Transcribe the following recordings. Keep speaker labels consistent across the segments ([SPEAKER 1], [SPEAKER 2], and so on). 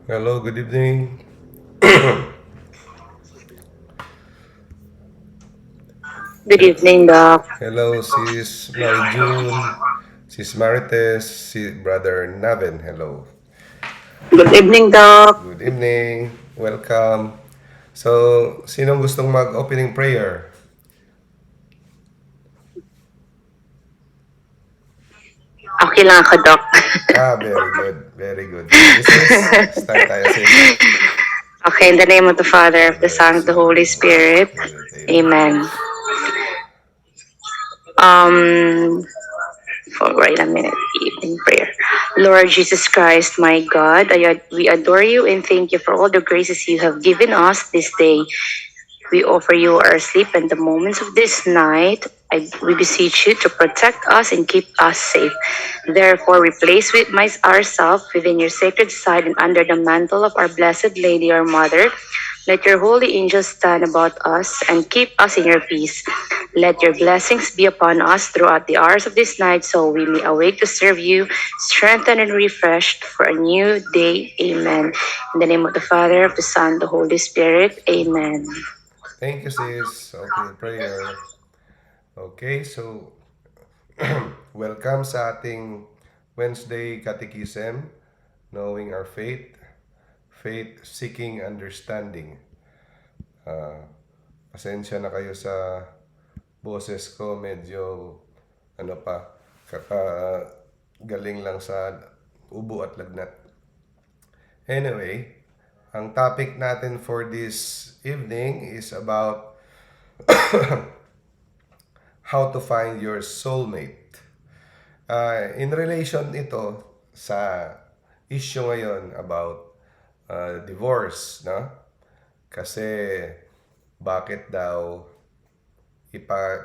[SPEAKER 1] Hello, good evening.
[SPEAKER 2] Good evening, Doc.
[SPEAKER 1] Hello, Sis Mary June, Sis Marites, si Brother Navin. Hello.
[SPEAKER 2] Good evening, Doc.
[SPEAKER 1] Good evening. Welcome. So, sinong gustong mag-opening prayer?
[SPEAKER 2] Okay lang ako, Doc.
[SPEAKER 1] Very good. Very good. Sige, sis. Start tayo, sis.
[SPEAKER 2] Okay, in the name of the Father, of the
[SPEAKER 1] Father, of
[SPEAKER 2] Son,
[SPEAKER 1] the
[SPEAKER 2] of the
[SPEAKER 1] Son, and
[SPEAKER 2] Holy
[SPEAKER 1] of the Holy
[SPEAKER 2] Spirit.
[SPEAKER 1] Spirit. Amen.
[SPEAKER 2] Amen. Um, wait a minute. Evening prayer. Lord Jesus Christ, my God, we adore you and thank you for all the graces you have given us this day. We offer you our sleep and the moments of this night. We beseech you to protect us and keep us safe. Therefore, we place ourselves within your sacred side and under the mantle of our Blessed Lady, our Mother. Let your holy angels stand about us and keep us in your peace. Let your blessings be upon us throughout the hours of this night so we may awake to serve you, strengthened and refreshed for a new day. Amen. In the name of the Father, of the Son, the Holy Spirit. Amen.
[SPEAKER 1] Thank you, sis. Opening prayer. Okay, so welcome sa ating Wednesday Catechism, Knowing Our Faith, Faith Seeking Understanding. Ah, Pasensya na kayo sa boses ko, medyo ano pa, galing lang sa ubo at lagnat. Anyway, ang topic natin for this evening is about how to find your soulmate. In relation ito sa issue ngayon about divorce, no? Kasi bakit daw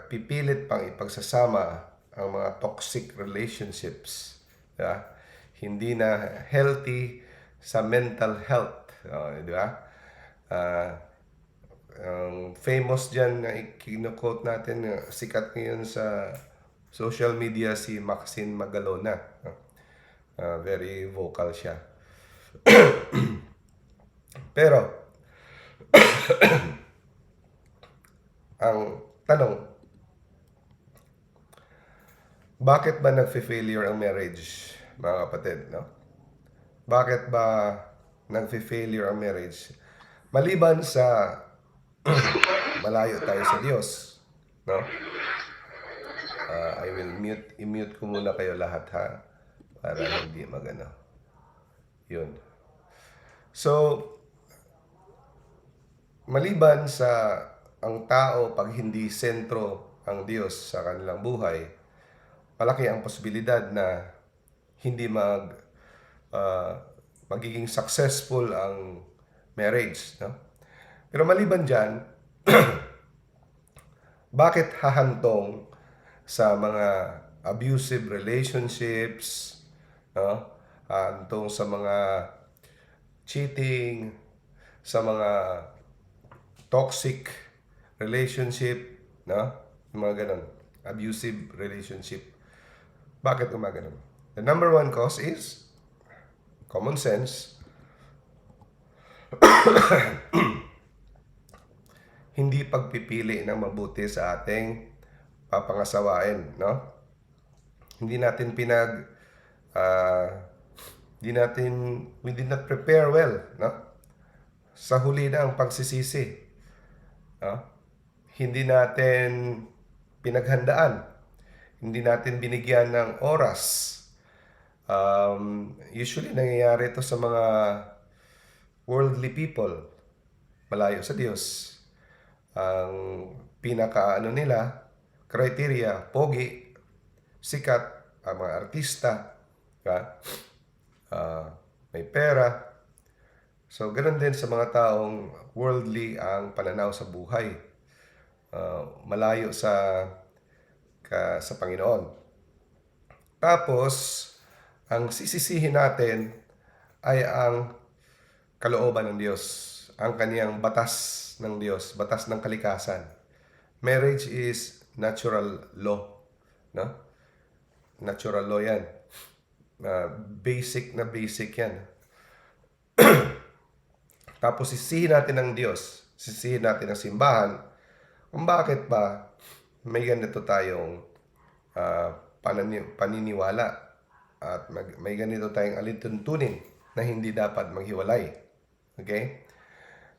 [SPEAKER 1] pipilit pang ipagsasama ang mga toxic relationships, diba? Hindi na healthy sa mental health, di ba? Ah, ang famous dyan na kino-quote natin, sikat ngayon sa social media, si Maxine Magalona. Very vocal siya. Pero, ang tanong, bakit ba nagfe-failure ang marriage, mga kapatid, no? Bakit ba nagfe-failure ang marriage? Maliban sa malayo tayo sa Diyos, no? I will i-mute ko muna kayo lahat, ha, para hindi magano. Yun. So, maliban sa ang tao, pag hindi sentro ang Diyos sa kanilang buhay, malaki ang posibilidad na hindi ah, magiging successful ang marriage, no? Pero maliban diyan, bakit hahantong sa mga abusive relationships, no? Hahantong sa mga cheating, sa mga toxic relationship, no? Yung mga ganun, abusive relationship. Bakit gumaganon? The number one cause is common sense. Hindi pagpipili ng mabuti sa ating papangasawain, no? Hindi natin uh, we did not prepare well, no? Sa huli na ang pagsisisi, no? Hindi natin pinaghandaan, hindi natin binigyan ng oras. Usually nangyayari ito sa mga worldly people, malayo sa Diyos. Ang pinaka nila, criteria, pogi, sikat, ang mga artista, ka, may pera. So, ganoon din sa mga taong worldly ang pananaw sa buhay. Malayo sa Panginoon. Tapos, ang sisisihin natin ay ang kalooban ng Diyos, ang kaniyang batas ng Diyos, batas ng kalikasan. Marriage is natural law, no? Natural law yan. Basic na basic yan. Tapos sisihin natin ng Diyos, sisihin natin ng simbahan, kung bakit ba may ganito tayong paniniwala at may ganito tayong alituntunin na hindi dapat maghiwalay. Okay?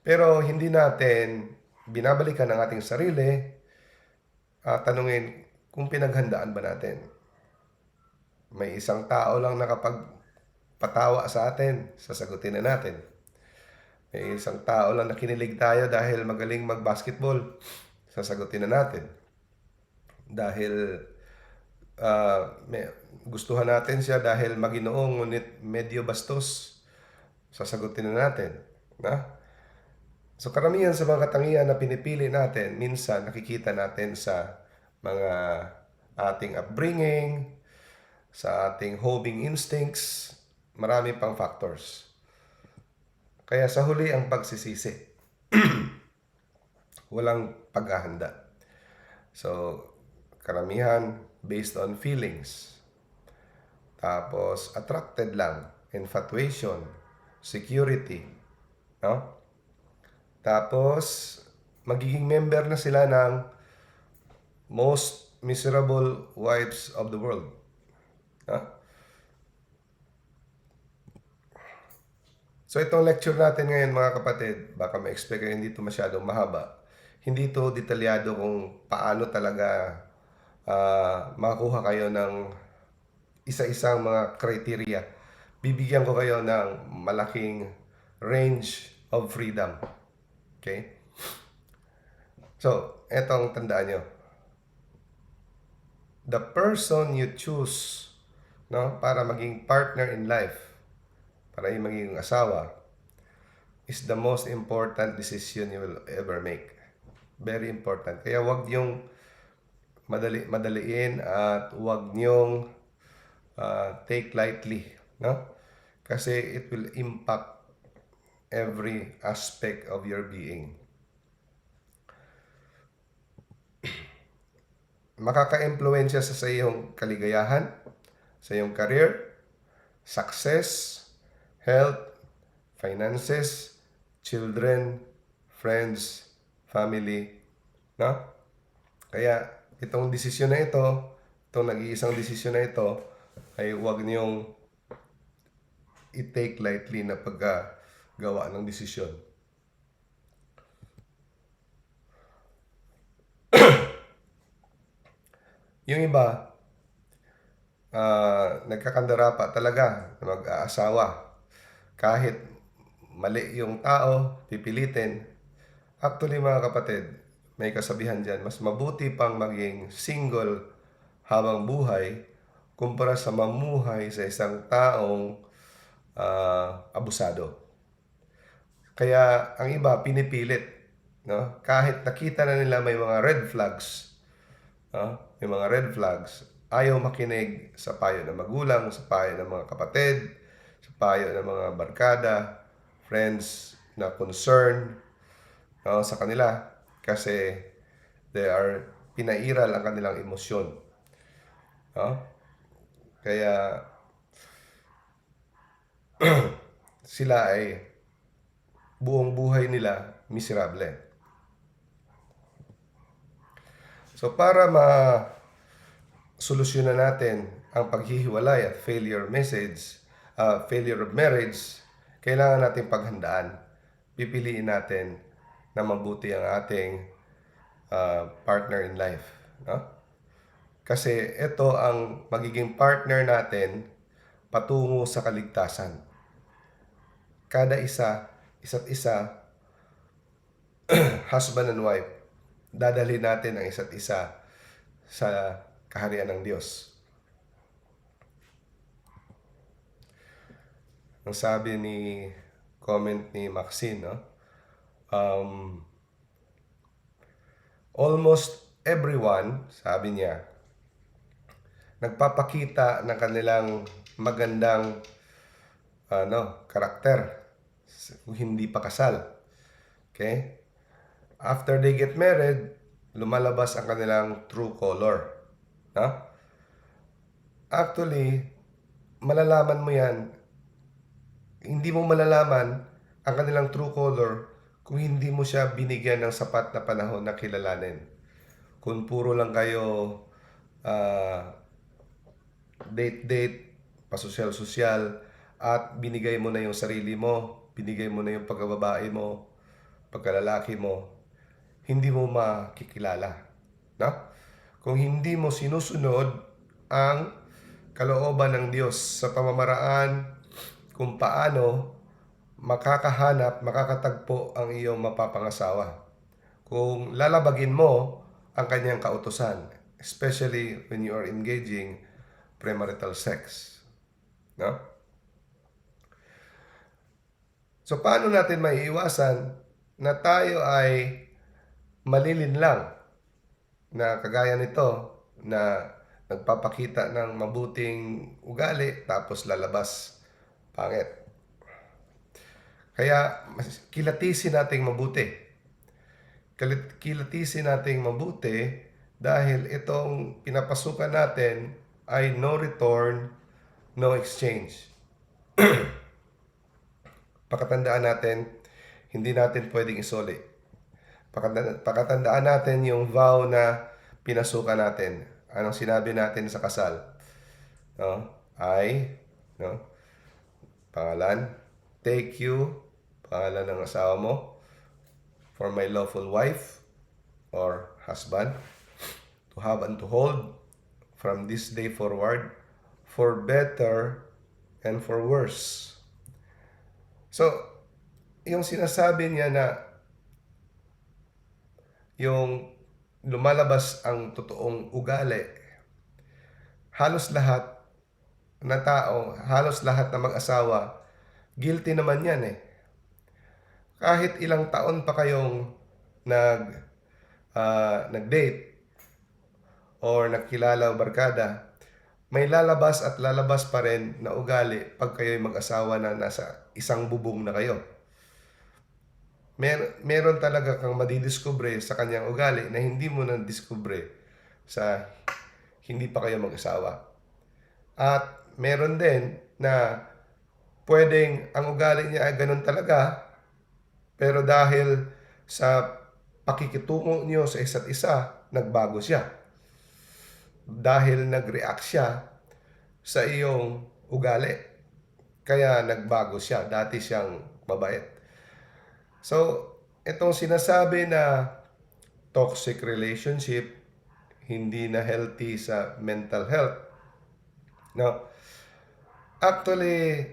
[SPEAKER 1] Pero hindi natin binabalikan ang ating sarili at tanungin kung pinaghandaan ba natin. May isang tao lang nakapagpatawa sa atin, sasagutin na natin. May isang tao lang na kinilig tayo dahil magaling mag-basketball, sasagutin na natin. Dahil gustuhan natin siya dahil maginoong ngunit medyo bastos, sasagutin na natin. So karamihan sa mga katangian na pinipili natin, minsan nakikita natin sa mga ating upbringing, sa ating homing instincts, marami pang factors. Kaya sa huli ang pagsisisi. Walang paghahanda. So, karamihan based on feelings. Tapos, attracted lang. Infatuation. Security. No? Tapos, magiging member na sila ng most miserable wives of the world. So itong lecture natin ngayon mga kapatid, baka ma-expect kayo hindi ito masyadong mahaba. Hindi ito detalyado kung paano talaga makakuha kayo ng isa-isang mga criteria. Bibigyan ko kayo ng malaking range of freedom. Okay? So, etong tandaan nyo. The person you choose, no, para maging partner in life, para yung maging asawa, is the most important decision you will ever make. Very important. Kaya wag niyong madaliin at wag niyong take lightly, no? Kasi it will impact every aspect of your being. Makaka-impluwensya sa iyong kaligayahan, sa iyong career, success, health, finances, children, friends, family, no? Kaya itong desisyon na ito, itong nag-iisang desisyon na ito, ay huwag niyong i-take lightly na paggawa ng desisyon. Yung iba, nagkakandara pa talaga na mag-aasawa. Kahit mali yung tao, pipilitin. Actually mga kapatid, may kasabihan dyan, mas mabuti pang maging single habang buhay kumpara sa mamuhay sa isang taong abusado. Kaya ang iba pinipilit, no? Kahit nakita na nila may mga red flags, no? May mga red flags, ayaw makinig sa payo ng magulang, sa payo ng mga kapatid, sa payo ng mga barkada, friends na concern, no, sa kanila kasi they are pinairal ang kanilang emosyon. No? Kaya sila ay buong buhay nila miserable. So para solusyonan natin ang paghihiwalay at failure of marriage, kailangan natin paghandaan. Pipiliin natin na mabuti ang ating partner in life. No? Kasi ito ang magiging partner natin patungo sa kaligtasan. Kada isa't isa, husband and wife, dadalhin natin ang isa't isa sa kaharian ng Diyos. Ang sabi comment ni Maxine, no? Almost everyone, sabi niya, nagpapakita ng kanilang magandang karakter kung hindi pa kasal. Okay? After they get married, lumalabas ang kanilang true color. No? Actually, malalaman mo yan, hindi mo malalaman ang kanilang true color kung hindi mo siya binigyan ng sapat na panahon na kilalanin. Kung puro lang kayo date-date, pasosyal-sosyal, at binigay mo na yung sarili mo, binigay mo na yung pagkababae mo, pagkalalaki mo, hindi mo makikilala. No? Kung hindi mo sinusunod ang kalooban ng Diyos sa pamamaraan kung paano makakahanap, makakatagpo ang iyong mapapangasawa. Kung lalabagin mo ang kanyang kautusan, especially when you are engaging premarital sex. No? So, paano natin maiiwasan na tayo ay malilinlang na kagaya nito na nagpapakita ng mabuting ugali tapos lalabas pangit. Kaya kilatisin nating mabuti. Kilatisin nating mabuti dahil itong pinapasukan natin ay no return, no exchange. Pakatandaan natin, hindi natin pwedeng isoli. Pakatandaan natin yung vow na pinasukan natin. Anong sinabi natin sa kasal? No? No? Pangalan, take you, pangalan ng asawa mo, for my lawful wife or husband, to have and to hold from this day forward, for better and for worse. So, yung sinasabi niya na yung lumalabas ang totoong ugali, halos lahat na tao, halos lahat na mag-asawa, guilty naman yan eh. Kahit ilang taon pa kayong nag-date or nagkilala o barkada, may lalabas at lalabas pa rin na ugali pag kayo'y mag-asawa na nasa isang bubong na kayo. Meron talaga kang madidiskubre sa kanyang ugali na hindi mo na-diskubre sa hindi pa kayo mag-asawa. At meron din na pwedeng ang ugali niya ay ganun talaga, pero dahil sa pakikitungo niyo sa isa't isa, nagbago siya. Dahil nag-react siya sa iyong ugali. Kaya nagbago siya. Dati siyang mabait. So, itong sinasabi na toxic relationship, hindi na healthy sa mental health. No? Actually,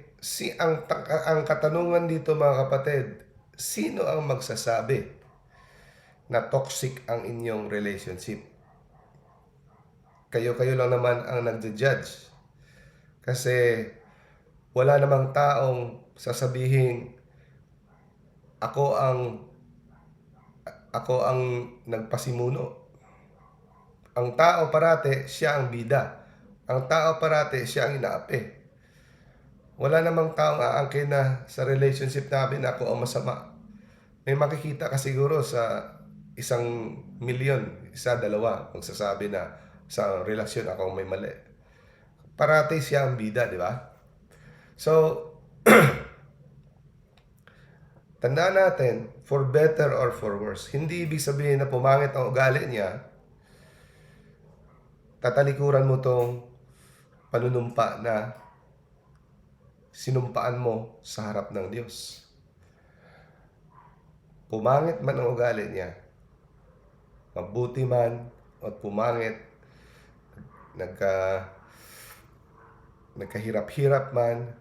[SPEAKER 1] ang katanungan dito mga kapatid, sino ang magsasabi na toxic ang inyong relationship? Kayo-kayo lang naman ang nagja-judge. Kasi wala namang taong sasabihin, ako ang nagpasimuno. Ang tao parate, siya ang bida. Ang tao parate, siya ang inaapi. Wala namang taong aangkin na sa relationship namin ako ang masama. May makikita ka siguro sa 1,000,000, 1, 2, magsasabi na sa relasyon ako ang may mali. Parati siya ang bida, di ba? So, tandaan natin, for better or for worse. Hindi ibig sabihin na pumangit ang ugali niya, tatalikuran mo tong panunumpa na sinumpaan mo sa harap ng Diyos. Pumangit man ang ugali niya, mabuti man o pumangit, nagkahirap-hirap man,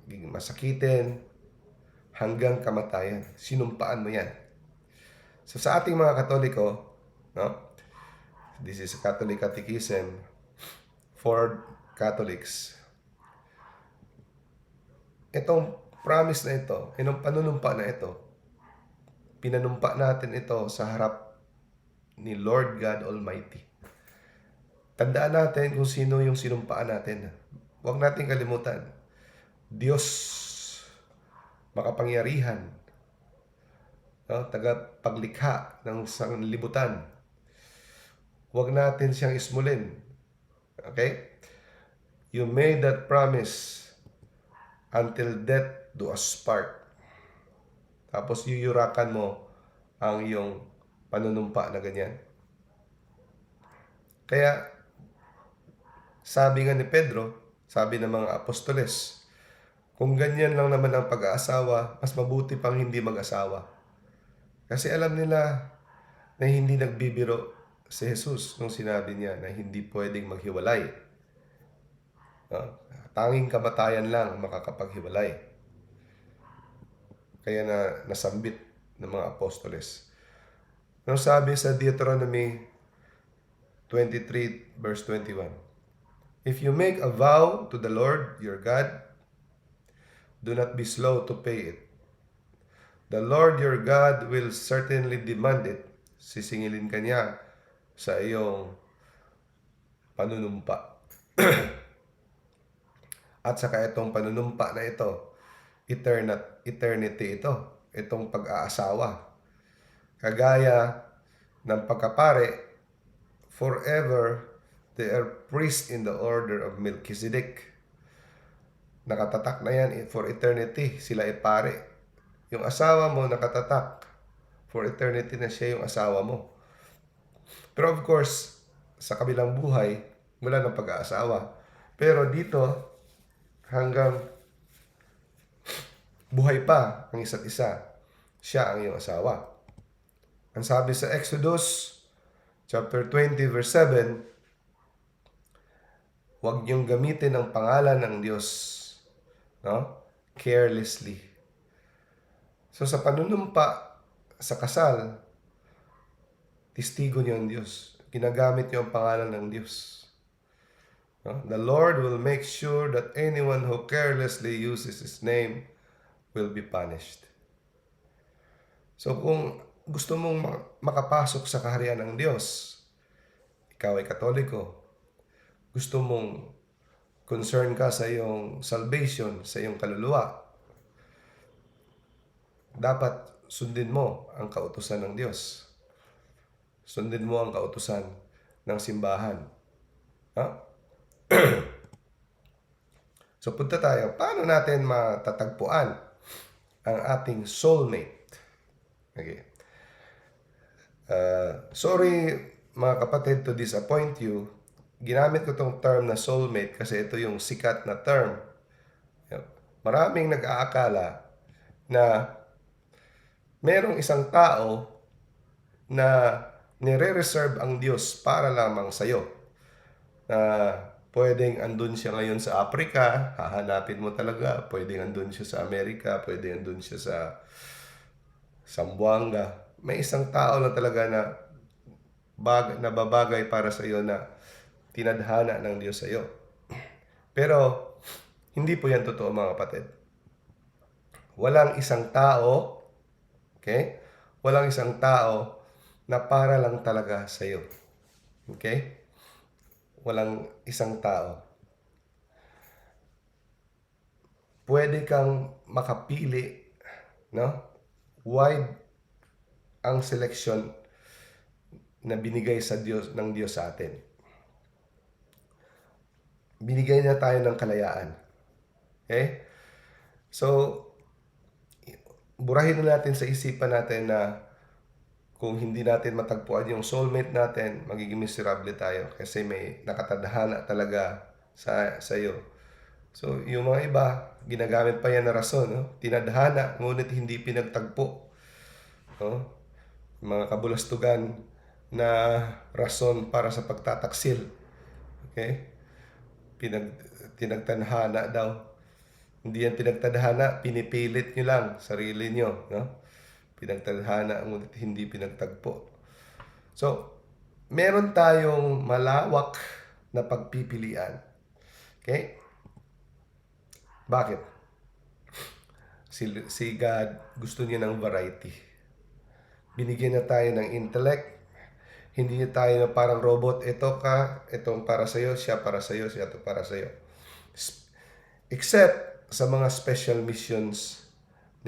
[SPEAKER 1] masakitin, hanggang kamatayan. Sinumpaan mo yan. So sa ating mga Katoliko, no? This is Catholic Catechism for Catholics. Itong promise na ito, itong panunumpa na ito, pinanumpa natin ito sa harap ni Lord God Almighty. Tandaan natin kung sino yung sinumpaan natin. Huwag natin kalimutan. Diyos makapangyarihan no? Tagapaglikha ng sanglibutan. Huwag natin siyang ismulin. Okay? You made that promise until death do us part. Tapos yuyurakan mo ang iyong panunumpa na ganyan. Kaya, sabi nga ni Pedro, sabi ng mga apostoles, kung ganyan lang naman ang pag-aasawa, mas mabuti pang hindi mag-asawa. Kasi alam nila na hindi nagbibiro si Jesus nung sinabi niya na hindi pwedeng maghiwalay. Tanging kamatayan lang ang makakapaghiwalay. Kaya nasambit ng mga apostoles. Ano sabi sa Deuteronomy 23 verse 21? If you make a vow to the Lord your God, do not be slow to pay it. The Lord your God will certainly demand it. Sisingilin ka niya sa iyong panunumpa. At saka itong panunumpa na ito, eternity ito. Itong pag-aasawa. Kagaya ng pagkapare, forever they are priests in the order of Melchizedek. Nakatatak na yan for eternity. Sila ay pare. Yung asawa mo nakatatak. For eternity na siya yung asawa mo. Pero of course, sa kabilang buhay, wala ng pag-aasawa. Pero dito, hanggang buhay pa ang isa't isa, siya ang iyong asawa. Ang sabi sa Exodus chapter 20 verse 7, huwag niyong gamitin ang pangalan ng Diyos, no? Carelessly. So sa panunumpa, sa kasal, testigo niyo ang Diyos. Ginagamit niyo ang pangalan ng Diyos. No? The Lord will make sure that anyone who carelessly uses His name will be punished. So kung gusto mong makapasok sa kaharian ng Diyos, ikaw ay Katoliko, gusto mong concern ka sa iyong salvation, sa iyong kaluluwa, dapat sundin mo ang kautusan ng Diyos. Sundin mo ang kautusan ng simbahan. Ha? So punta tayo. Paano natin matatagpuan ang ating soulmate? Okay. Sorry mga kapatid to disappoint you. Ginamit ko tong term na soulmate kasi ito yung sikat na term. Maraming nag-aakala na merong isang tao na nire-reserve ang Diyos para lamang sa'yo. Na pwedeng andun siya ngayon sa Africa, hahanapin mo talaga. Pwedeng andun siya sa Amerika, pwedeng andun siya sa Zamboanga. May isang tao lang talaga na babagay para sa iyo na tinadhana ng Diyos sa iyo. Pero hindi po yan totoo mga kapatid. Walang isang tao, okay? Walang isang tao na para lang talaga sa iyo. Okay? Walang isang tao. Pwede kang makapili, no? Wide ang selection na binigay sa Diyos ng Diyos sa atin. Binigay niya tayo ng kalayaan. Okay? So, burahin na natin sa isipan natin na kung hindi natin matagpuan yung soulmate natin, magiging miserable tayo kasi may nakatadhana talaga sa iyo. So, yung mga iba, ginagamit pa yan na rason, no? Tinadhana, ngunit hindi pinagtagpo. No? Mga kabulastugan na rason para sa pagtataksil. Okay? Tinagtadhana daw. Hindi yan pinagtadhana, pinipilit nyo lang sarili nyo, no? Pinagtadhana ngunit hindi pinagtagpo. So, meron tayong malawak na pagpipilian. Okay? Bakit? Si God gusto niya ng variety. Binigyan na tayo ng intellect. Hindi niya tayo na parang robot. Ito ka, itong para sa'yo, siya para sa'yo, siya ito para sa'yo. Except sa mga special missions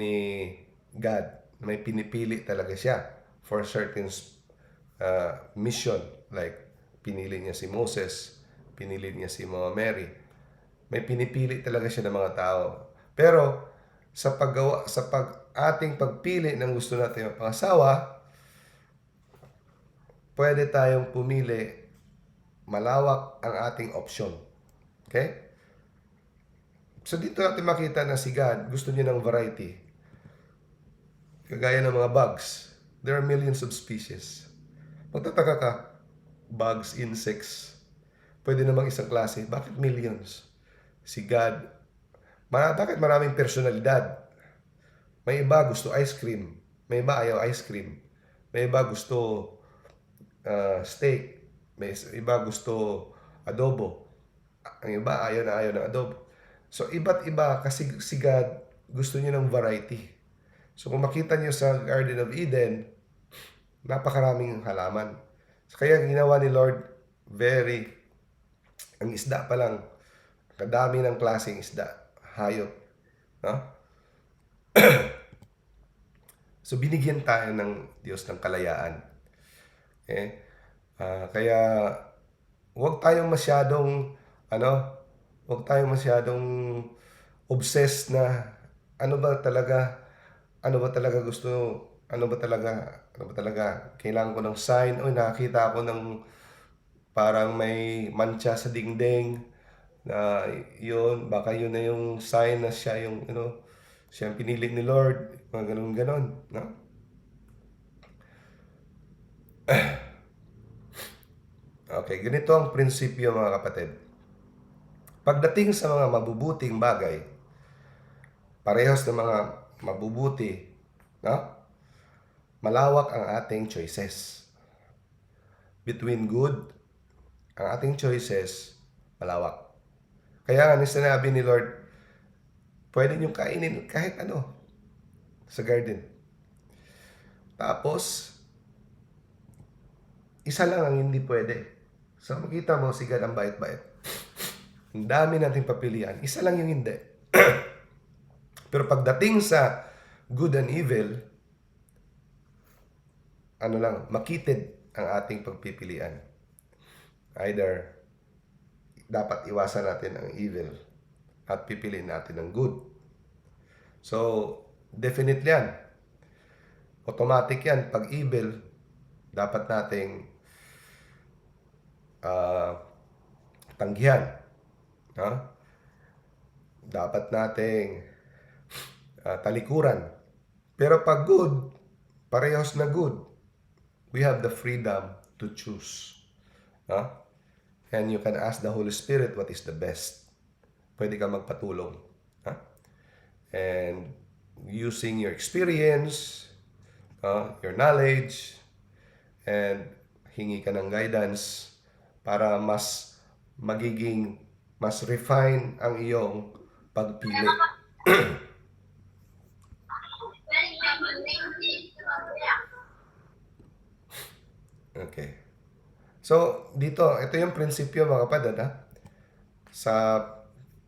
[SPEAKER 1] ni God. may pinipili talaga siya for certain mission. Like, pinili niya si Moses, pinili niya si Mama Mary. May pinipili talaga siya ng mga tao. Pero, sa ating pagpili ng gusto natin mapangasawa, pwede tayong pumili, malawak ang ating option. Okay? So dito natin makita na si God gusto niya ng variety. Kagaya ng mga bugs. There are millions of species. Magtataka ka, bugs, insects, pwede namang isang klase. Bakit millions? Si God, bakit maraming personalidad? May iba gusto ice cream. May iba ayaw ice cream. May iba gusto steak. May iba gusto adobo. Ang iba ayaw ng adobo. So, iba't iba kasi si God gusto niya ng variety. So, kung makita niyo sa Garden of Eden, napakaraming halaman. So, kaya ginawa ni Lord, ang isda pa lang, kadami ng klaseng isda, hayop. No? So, binigyan tayo ng Diyos ng kalayaan. Okay? Kaya, huwag tayong masyadong obsessed na ano ba talaga kailangan ko ng sign. Nakakita ako ng parang may mancha sa dingding na yun, baka yun na yung sign na siya yung siya ang pinili ni Lord, mga ganun, no? Okay, ganito ang prinsipyo, mga kapatid. Pagdating sa mga mabubuting bagay, parehas na mga mabubuti, no? Malawak ang ating choices. Between good, ang ating choices, malawak. Kaya nga, sinabi ni Lord, pwede niyong kainin kahit ano sa garden. Tapos, isa lang ang hindi pwede. So, makita mo, si God ang bait-bait. Ang dami nating papilian. Isa lang yung hindi. Pero pagdating sa good and evil, makitid ang ating pagpipilian. Either, dapat iwasan natin ang evil at pipiliin natin ang good. So, definitely yan. Automatic yan. Pag evil, dapat nating tanggihan. Dapat nating talikuran. Pero pag good, parehas na good, we have the freedom to choose. And you can ask the Holy Spirit what is the best. Pwede ka magpatulong. And using your experience, your knowledge, and hingi ka ng guidance para mas refine ang iyong pagpili. Okay. So, ito yung prinsipyo, mga kapatid, sa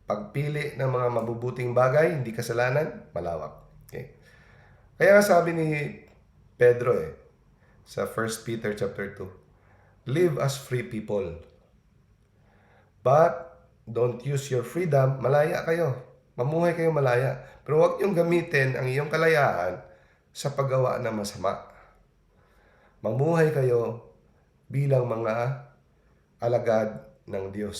[SPEAKER 1] pagpili ng mga mabubuting bagay, hindi kasalanan, malawak. Okay. Kaya sabi ni Pedro sa 1 Peter chapter 2, live as free people. But don't use your freedom, malaya kayo. Mamuhay kayo malaya. Pero huwag niyong gamitin ang iyong kalayaan sa paggawa ng masama. Mamuhay kayo bilang mga alagad ng Diyos.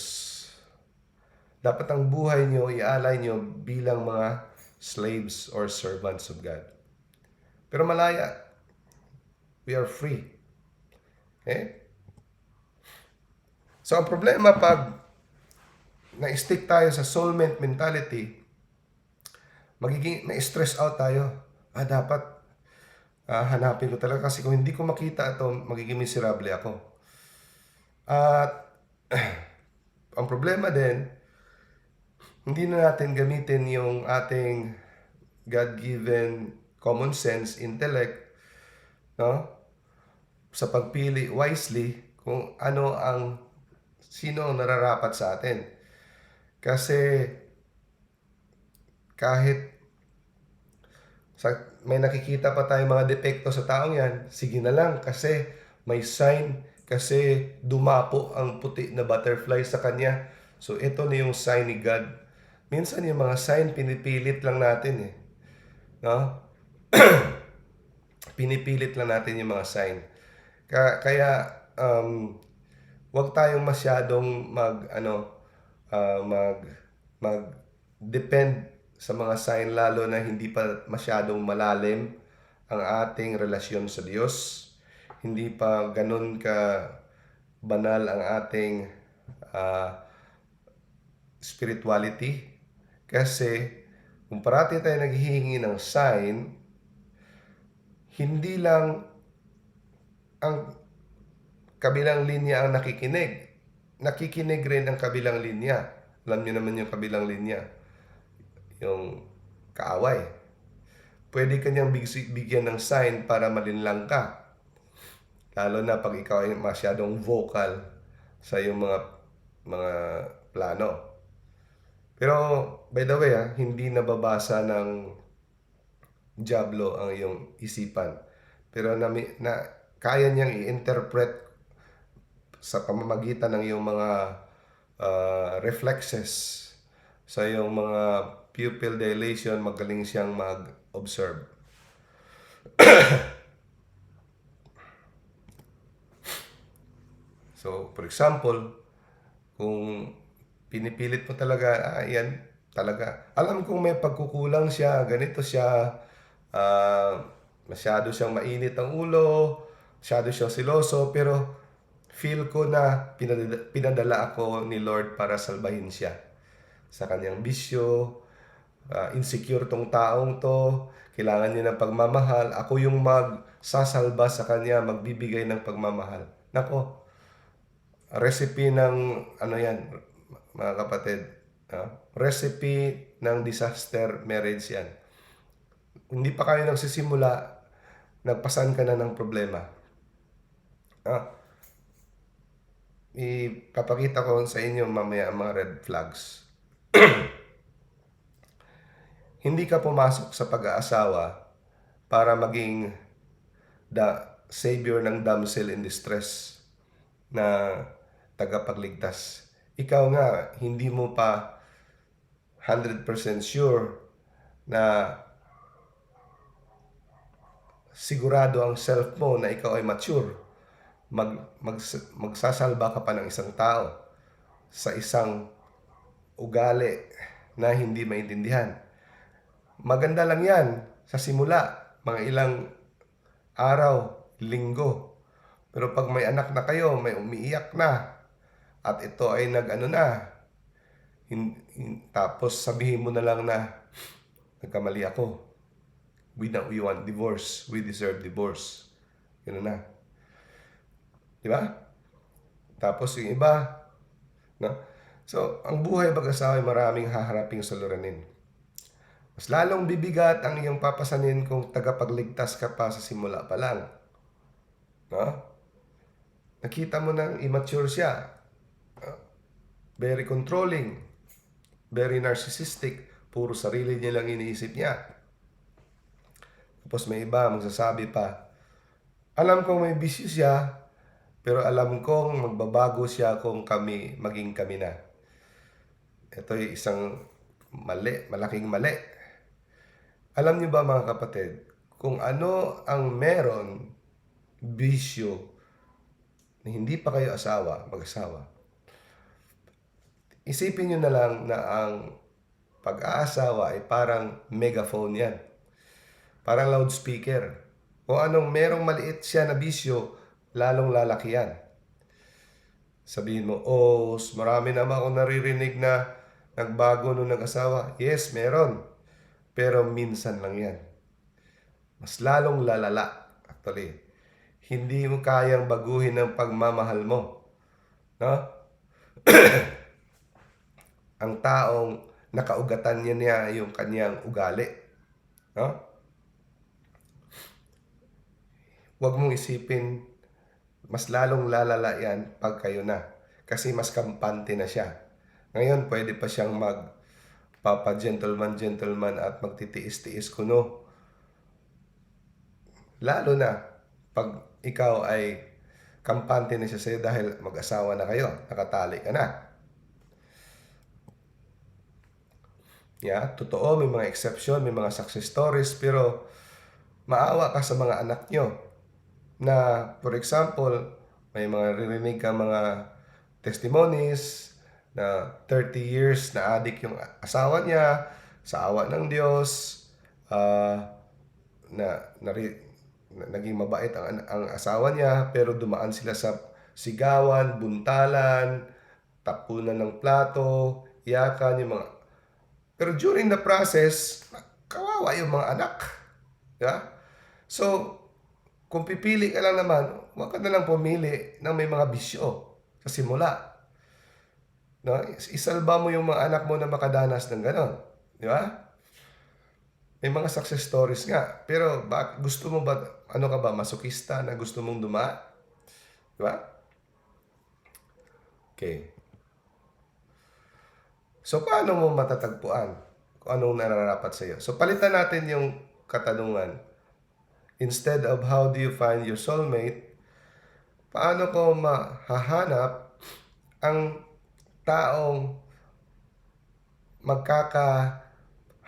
[SPEAKER 1] Dapat ang buhay niyo, ialay niyo bilang mga slaves or servants of God. Pero malaya. We are free. Okay? So, ang problema pag na-stick tayo sa soulmate mentality, na-stress out tayo. Dapat hanapin ko talaga kasi kung hindi ko makita ito, magiging miserable ako. At ang problema din, hindi na natin gamitin yung ating God-given common sense, intellect, sa pagpili wisely kung sino ang nararapat sa atin. Kasi kahit May nakikita pa tayong mga depekto sa taong yan, sige na lang kasi may sign, kasi dumapo ang puti na butterfly sa kanya. So ito na yung sign ni God. Minsan yung mga sign pinipilit lang natin eh. No? Pinipilit lang natin yung mga sign. Kaya wag tayong masyadong mag depend sa mga sign, lalo na hindi pa masyadong malalim ang ating relasyon sa Diyos. Hindi pa ganun ka banal ang ating spirituality. Kasi kung parati tayo naghihingi ng sign, hindi lang ang kabilang linya ang nakikinig. Nakikinig rin ang kabilang linya. Alam niyo naman yung kabilang linya. Yung kaaway. Pwede kanyang bigyan ng sign para malinlang ka. Lalo na pag ikaw ay masyadong vocal sa iyong mga plano. Pero, by the way, hindi nababasa ng Diablo ang iyong isipan. Pero kaya niyang i-interpret sa pamamagitan ng iyong mga reflexes, sa iyong mga pupil dilation, magaling siyang mag-observe. So, for example, kung pinipilit mo talaga, yan, talaga. Alam kong may pagkukulang siya, ganito siya, masyado siyang mainit ang ulo, masyado siyang siloso, pero feel ko na pinadala ako ni Lord para salbahin siya sa kanyang bisyo. Insecure tong taong to, kailangan niya ng pagmamahal, ako yung magsasalba sa kanya, magbibigay ng pagmamahal. Nako, recipe ng yan, mga kapatid, recipe ng disaster marriage yan. Hindi pa kayo nagsisimula, nagpasan ka na ng problema. Ipapakita ko sa inyo mamaya ang mga red flags. Hindi ka pumasok sa pag-aasawa para maging savior ng damsel in distress na tagapagligtas. Ikaw nga, hindi mo pa 100% sure na sigurado ang self mo na ikaw ay mature. Magsasalba ka pa ng isang tao sa isang ugali na hindi maintindihan. Maganda lang yan sa simula, mga ilang araw, linggo. Pero pag may anak na kayo, may umiiyak na, at ito ay tapos sabihin mo na lang na nagkamali ako. We want divorce. We deserve divorce. Yun na. Di ba? Tapos yung iba, no? So, ang buhay mag-asawa ay maraming haharaping suliranin. Mas lalong bibigat ang iyong papasanin kung tagapagligtas ka pa sa simula pa lang. No? Nakita mo nang immature siya. Very controlling. Very narcissistic. Puro sarili niya lang iniisip niya. Tapos may iba magsasabi pa, alam kong may bisyo siya, pero alam kong magbabago siya kung maging kami na. Ito ay isang malaking mali. Alam niyo ba mga kapatid, kung ano ang meron, bisyo, na hindi pa kayo mag-asawa, isipin niyo na lang na ang pag-aasawa ay parang megaphone yan. Parang loudspeaker. Kung anong merong maliit siya na bisyo, lalong lalaki yan. Sabihin mo, marami naman akong naririnig na nagbago nung nag-asawa. Yes, meron. Pero minsan lang yan. Mas lalong lalala. Actually, hindi mo kayang baguhin ang pagmamahal mo. No? Ang taong nakaugatan niya yung kanyang ugali. No? Huwag mong isipin, mas lalong lalala yan pag kayo na. Kasi mas kampante na siya. Ngayon, pwede pa siyang papa-gentleman at magtitiis-tiis kuno. Lalo na pag ikaw ay kampante na siya sa'yo dahil mag-asawa na kayo, nakatali ka na. Totoo, may mga exception, may mga success stories, pero maawa ka sa mga anak nyo na, for example, may mga ririnig ka mga testimonies na 30 years na adik yung asawa niya, sa awa ng Diyos, naging mabait ang asawa niya, pero dumaan sila sa sigawan, buntalan, tapunan ng plato, iyakan, yung mga... Pero during the process, kawawa yung mga anak. So, kung pipili ka lang naman, huwag ka na lang pumili ng may mga bisyo sa simula. Isalba mo yung mga anak mo na makadanas ng gano'n. Di ba? May mga success stories nga. Pero gusto mo ba, ano ka ba, masokista na gusto mong duma? Di ba? Okay. So, paano mo matatagpuan kung anong nararapat sa iyo? So, palitan natin yung katanungan. Instead of how do you find your soulmate, paano ko mahahanap ang taong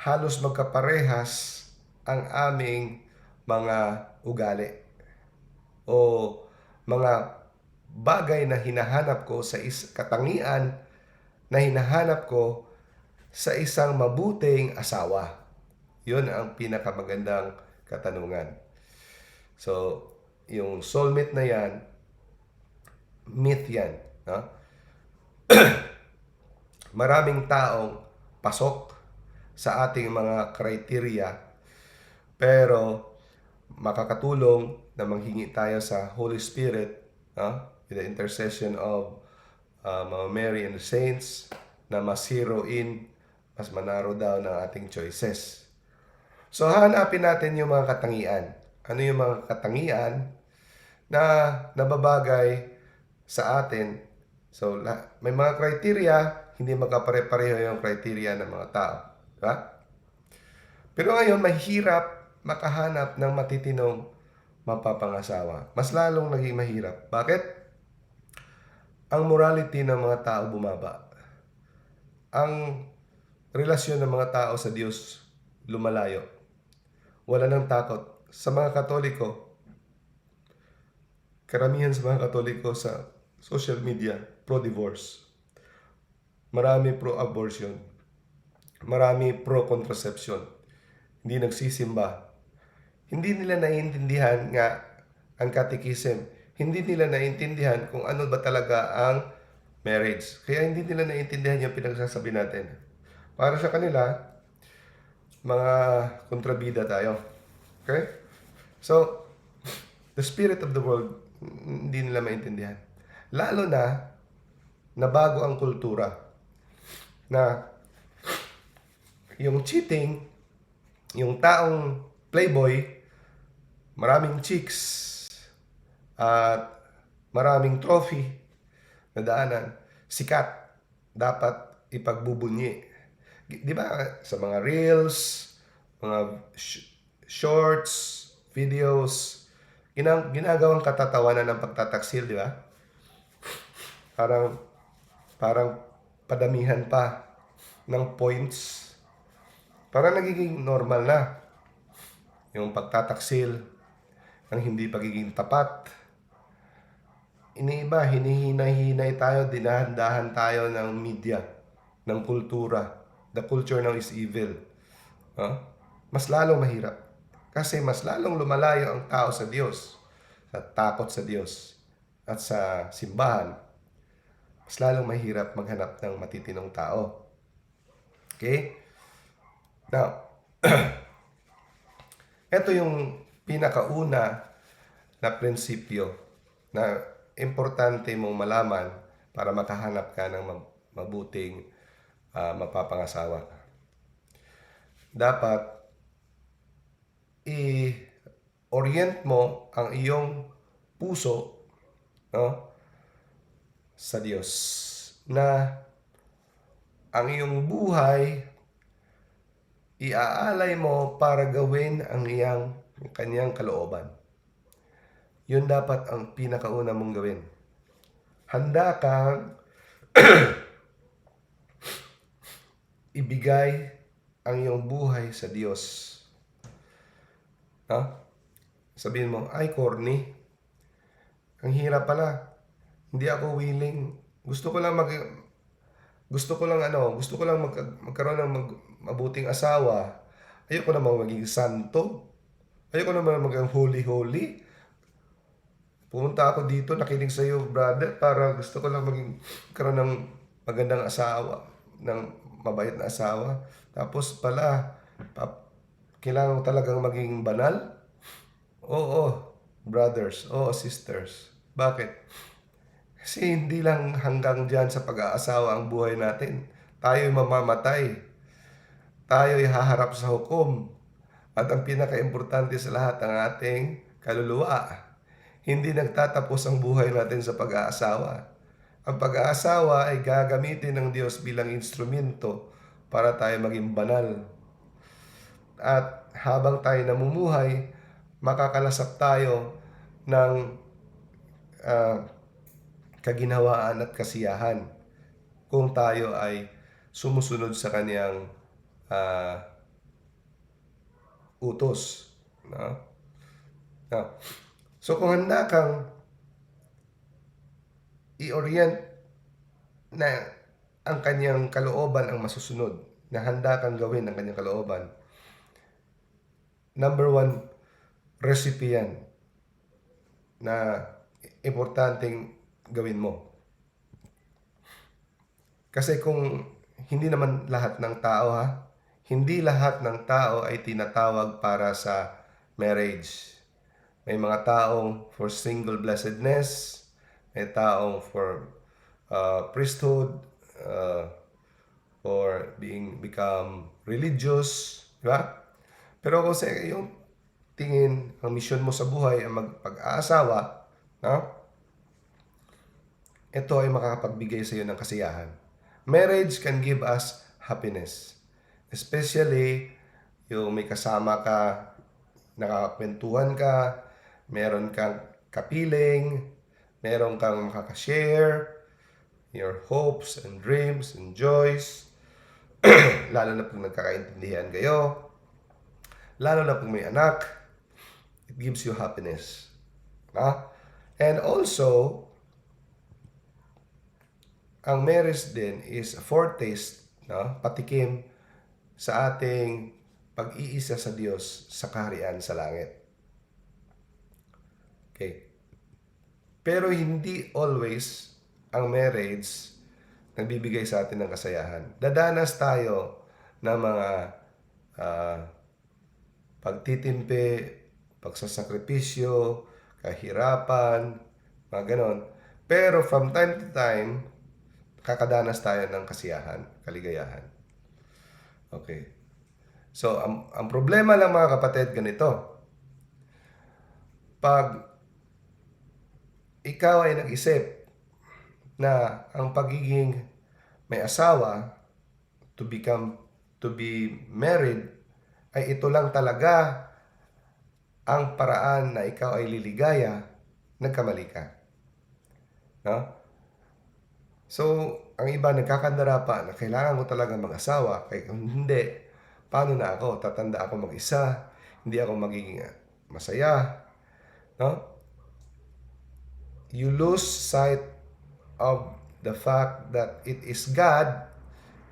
[SPEAKER 1] halos magkaparehas ang aming mga ugali o mga bagay na hinahanap ko sa katangian na hinahanap ko sa isang mabuting asawa. Yun ang pinakamagandang katanungan. So, yung soulmate na yan, myth yan. Maraming taong pasok sa ating mga criteria, pero makakatulong na manghingi tayo sa Holy Spirit, with the intercession of Mama Mary and the saints, na mas zero in, mas manaro down ng ating choices. So, hanapin natin yung mga katangian. Ano yung mga katangian na nababagay sa atin? So, may mga criteria, hindi magkapare-pareho yung criteria ng mga tao. Diba? Pero ngayon, mahirap makahanap ng matitinong mapapangasawa. Mas lalong naging mahirap. Bakit? Ang morality ng mga tao bumaba. Ang relasyon ng mga tao sa Diyos lumalayo. Wala nang takot. Sa mga Katoliko, karamihan sa mga Katoliko sa social media, pro-divorce. Marami pro-abortion. Marami pro-contraception. Hindi nagsisimba. Hindi nila naiintindihan nga ang catechism. Hindi nila naiintindihan kung ano ba talaga ang marriage. Kaya hindi nila naiintindihan yung pinagsasabi natin. Para sa kanila, mga kontrabida tayo. Okay? So, the spirit of the world, hindi nila maintindihan. Lalo na bago ang kultura. Na yung cheating, yung taong playboy, maraming chicks, at maraming trophy na daanan, sikat, dapat ipagbubunyi. Di ba sa mga reels, mga shorts, videos, ginagawang katatawanan ng pagtataksil, di ba? Parang padamihan pa ng points. Parang nagiging normal na yung pagtataksil, ang hindi pagiging tapat. Iniiba, hinihinay-hinay tayo, dinahan-dahan tayo ng media, ng kultura. The culture now is evil. Mas lalong mahirap. Kasi mas lalong lumalayo ang tao sa Diyos, sa takot sa Diyos, at sa simbahan. Mas lalong mahirap maghanap ng matitinong tao. Okay? Now, ito yung pinakauna na prinsipyo na importante mong malaman para makahanap ka ng mabuting mapapangasawa. Dapat i-orient mo ang iyong puso sa Diyos, na ang iyong buhay iaalay mo para gawin ang kanyang kalooban. Yun dapat ang pinakauna mong gawin. Handa kang ibigay ang iyong buhay sa Diyos. Ha? Sabihin mo, ay corny, ang hirap pala. Hindi ako willing. Gusto ko lang magkaroon ng mabuting asawa. Ayoko namang maging santo. Ayoko naman maging holy-holy. Pumunta ako dito, nakinig sa iyo, brother, para gusto ko lang karoon ng magandang asawa, ng mabait na asawa. Tapos pala, kailangan ko talagang maging banal? Oo, brothers, oo, sisters. Bakit? Kasi hindi lang hanggang dyan sa pag-aasawa ang buhay natin. Tayo'y mamamatay. Tayo'y haharap sa hukom. At ang pinaka-importante sa lahat, ang ating kaluluwa. Hindi nagtatapos ang buhay natin sa pag-aasawa. Ang pag-aasawa ay gagamitin ng Diyos bilang instrumento para tayo maging banal. At habang tayo namumuhay, makakalasap tayo ng kaginhawaan at kasiyahan kung tayo ay sumusunod sa kaniyang utos. No? No. So kung handa kang i-orient na ang kanyang kalooban ang masusunod, na handa kang gawin ang kanyang kalooban, number one, recipe yan na importanteng gawin mo. Kasi kung hindi naman lahat ng tao hindi lahat ng tao ay tinatawag para sa marriage. May mga taong for single blessedness, may taong for priesthood, or become religious, di ba? Pero kung sa iyong tingin, ang misyon mo sa buhay ay magpag-aasawa, no? Ito ay makakapagbigay sa iyo ng kasiyahan. Marriage can give us happiness. Especially, yung may kasama ka, nakakwentuhan ka, meron kang kapiling, meron kang makakashare, your hopes and dreams and joys, lalo na pag nagkakaintindihan kayo, lalo na pag may anak, it gives you happiness. And also, ang marriage din is a foretaste, patikim sa ating pag-iisa sa Diyos sa kaharian sa langit. Okay. Pero hindi always ang marriage nagbibigay sa atin ng kasayahan. Dadanas tayo ng mga pagtitimpi, pagsasakripisyo, kahirapan, mga ganon. Pero from time to time, kakadanas tayo ng kasiyahan, kaligayahan. Okay. So, ang problema lang mga kapatid, ganito. Pag ikaw ay nag-isip na ang pagiging may asawa, to be married, ay ito lang talaga ang paraan na ikaw ay liligaya, nagkamali ka. No? So, ang iba nagkakandara pa na kailangan ko talaga mag-asawa. Kaya kung hindi, paano na ako? Tatanda ako mag-isa. Hindi ako magiging masaya. No? You lose sight of the fact that it is God.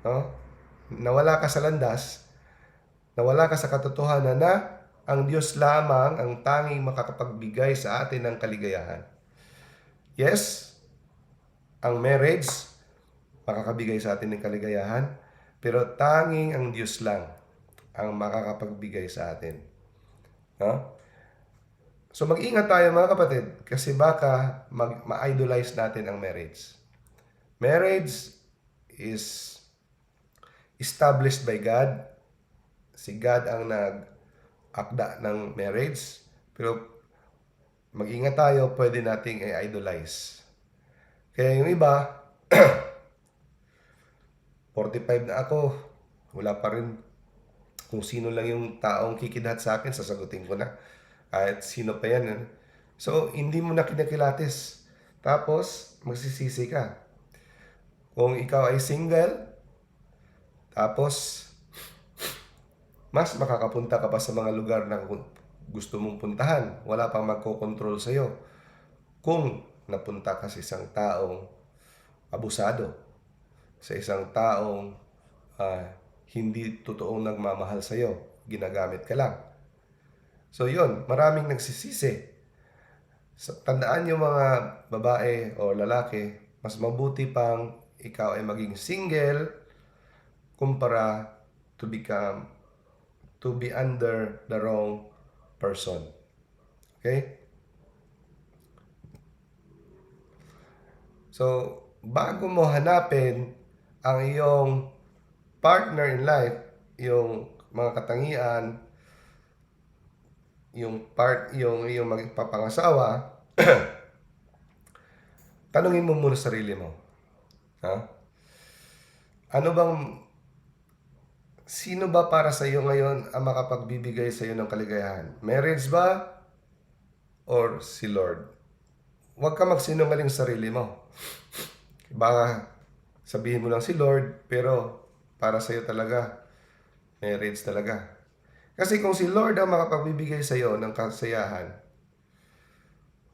[SPEAKER 1] No? Nawala ka sa landas. Nawala ka sa katotohanan na ang Diyos lamang ang tanging makakapagbigay sa atin ng kaligayahan. Yes, ang marriage makakabigay sa atin ng kaligayahan, pero tanging ang Diyos lang ang makakapagbigay sa atin. No? So mag-ingat tayo mga kapatid, kasi baka ma-idolize natin ang marriage. Marriage is established by God. Si God ang nag-akda ng marriage. Pero mag-ingat tayo, pwede nating i-idolize. Kaya yung iba, 45 na ako, wala pa rin. Kung sino lang yung taong kikidat sa akin, sasagutin ko na. Kahit sino pa yan. So, hindi mo na kinakilatis. Tapos, magsisisi ka. Kung ikaw ay single, tapos, mas makakapunta ka pa sa mga lugar na gusto mong puntahan. Wala pang magkokontrol sa'yo. Kung napunta ka sa isang taong abusado, sa isang taong hindi totoong nagmamahal sa'yo, ginagamit ka lang. So yun, maraming nagsisisi. Tandaan yung mga babae o lalaki, mas mabuti pang ikaw ay maging single kumpara to be under the wrong person. Okay? So, bago mo hanapin ang iyong partner in life, yung mga katangian, yung magpapangasawa, tanungin mo muna sarili mo. Ha? Sino ba para sa iyo ngayon ang makapagbibigay sa iyo ng kaligayahan? Marriage ba or si Lord? Huwag ka magsinungaling sa sarili mo. Baka sabihin mo lang si Lord, pero para sa iyo talaga, marriage talaga. Kasi kung si Lord ang makapagbibigay sa iyo ng kasiyahan,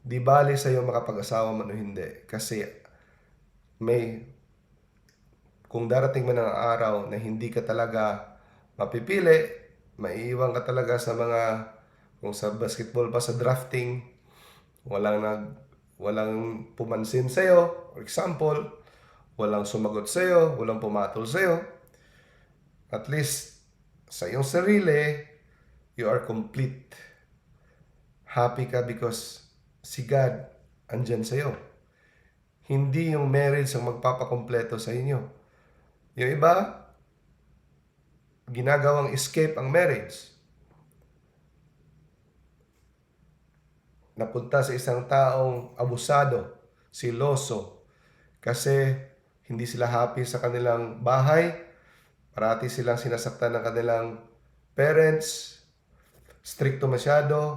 [SPEAKER 1] di bali sa iyo makapag-asawa man o hindi. Kasi kung darating man ang araw na hindi ka talaga mapipili, maiiwan ka talaga sa kung sa basketball pa sa drafting, walang pumansin sa'yo, for example, walang sumagot sa'yo, walang pumatol sa'yo, at least sa iyong sarili, you are complete. Happy ka because si God andyan sa'yo. Hindi yung marriage ang magpapakompleto sa inyo. Yung iba, ginagawang escape ang marriage. Napunta sa isang taong abusado, siloso, kasi hindi sila happy sa kanilang bahay, parati silang sinasaktan ng kanilang parents, stricto masyado.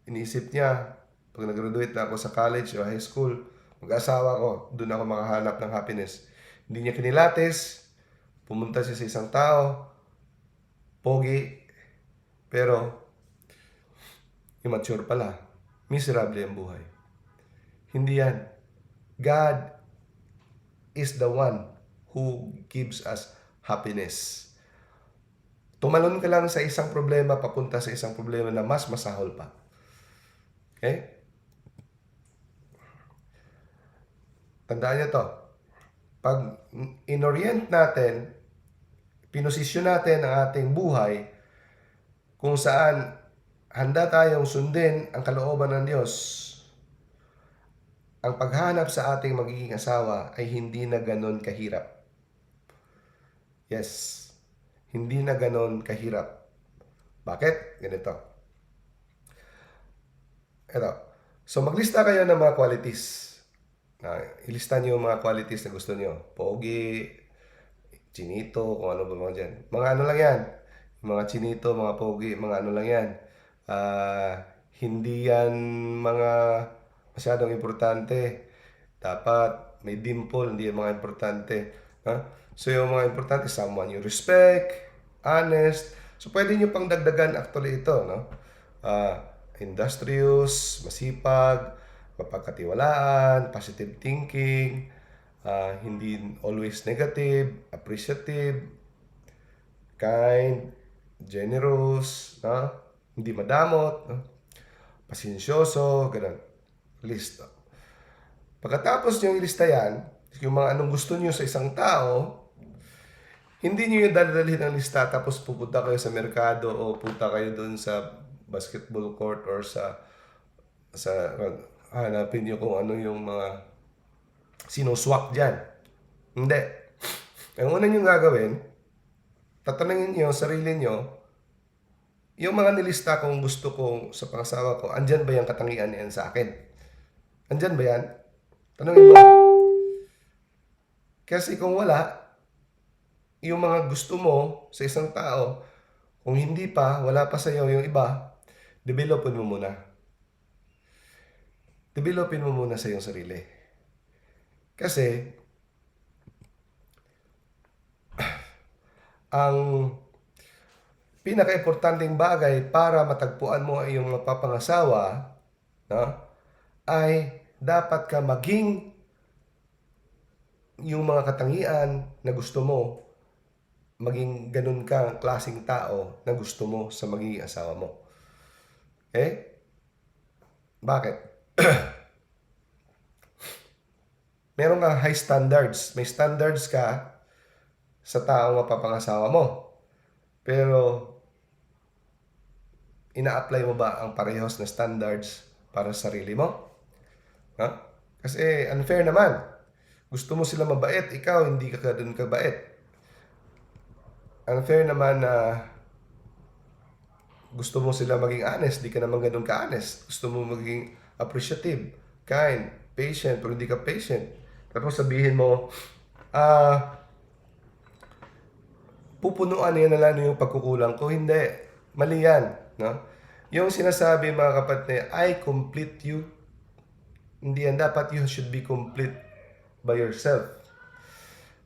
[SPEAKER 1] Iniisip niya, pag nag-graduate na ako sa college o high school, mag-asawa ko, doon ako makahanap ng happiness. Hindi niya kinilatis, pumunta siya sa isang tao, pogi, pero immature pala. Miserable ang buhay. Hindi yan. God is the one who gives us happiness. Tumalon ka lang sa isang problema, papunta sa isang problema na mas masahol pa. Okay? Tandaan niyo to. Pag inorient natin, pinosisyon natin ang ating buhay kung saan handa tayong sundin ang kalooban ng Diyos, ang paghanap sa ating magiging asawa ay hindi na ganon kahirap. Yes, hindi na ganon kahirap. Bakit? Ganito. Ito. So, maglista kayo ng mga qualities. Ilista niyo yung mga qualities na gusto niyo. Pogi, chinito, kung ano ba mga dyan. Mga ano lang yan. Mga chinito, mga pogi, mga ano lang yan. Hindi yan mga masyadong importante. Dapat may dimple, hindi yan mga importante. So yung mga importante, someone you respect, honest. So pwede nyo pang dagdagan actually ito, no? Industrious, masipag, mapagkatiwalaan, positive thinking, hindi always negative, appreciative, kind, generous, no? Hindi madamot, no? Pasensyoso, ganun. List. Pagkatapos nyo ilista yan, yung mga anong gusto nyo sa isang tao, hindi nyo yung dadalhin ng lista tapos pupunta kayo sa merkado o punta kayo doon sa basketball court or sa hanapin nyo kung ano yung mga sinuswak dyan. Hindi. Ang una nyo gagawin, tatanungin nyo sarili nyo, yung mga nilista kong gusto kong sa pangasawa ko, andyan ba yung katangian niyan sa akin? Andyan ba yan? Tanungin mo. Kasi kung wala, yung mga gusto mo sa isang tao, kung hindi pa, wala pa sa'yo yung iba, developin mo muna. developin mo muna sa iyong sarili. Kasi, ang pinaka-importanting bagay para matagpuan mo ay iyong mapapangasawa, no, ay dapat ka maging yung mga katangian na gusto mo, maging ganun ka klaseng tao na gusto mo sa magiging asawa mo. Okay? Bakit? Meron ka high standards. May standards ka sa taong mapapangasawa mo. Pero, ina-apply mo ba ang parehas na standards para sa sarili mo? Ha? Kasi unfair naman. Gusto mo sila mabait, ikaw hindi ka ganun kabait. Unfair naman na gusto mo sila maging honest, di ka naman ganun ka-honest. Gusto mo maging appreciative, kind, patient, pero hindi ka patient. Tapos sabihin mo, pupunuan niya na lang yung pagkukulang ko. Hindi. Mali yan. No? Yung sinasabi mga kapatid, I complete you. Hindi yan. Dapat you should be complete by yourself.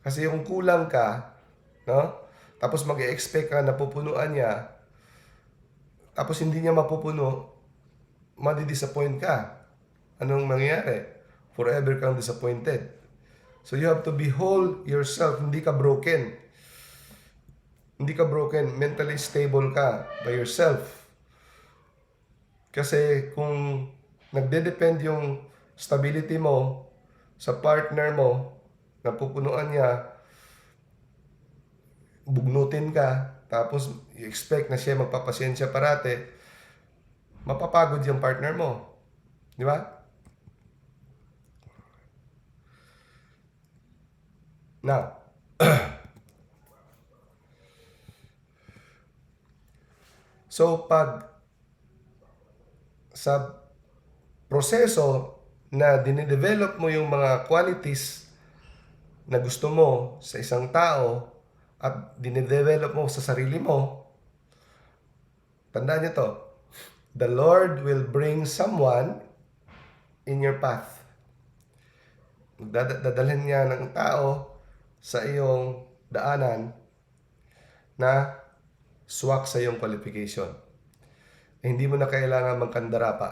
[SPEAKER 1] Kasi yung kulang ka, no? Tapos mag-expect ka na pupunuan niya, tapos hindi niya mapupuno, madi-disappoint ka. Anong mangyayari? Forever kang disappointed. So you have to be whole yourself. Hindi ka broken. Hindi ka broken. Mentally stable ka by yourself. Kasi kung nagde-depend yung stability mo sa partner mo, na pupunuan niya, bugnutin ka, tapos i-expect na siya magpapasensya parate, mapapagod yung partner mo. Di ba? Now, so pag sa proseso na dinidevelop mo yung mga qualities na gusto mo sa isang tao at dinidevelop mo sa sarili mo, tandaan niyo to, the Lord will bring someone in your path. Dadalhin niya ng tao sa iyong daanan na swak sa iyong qualification. Hindi mo na kailangan magkandara pa.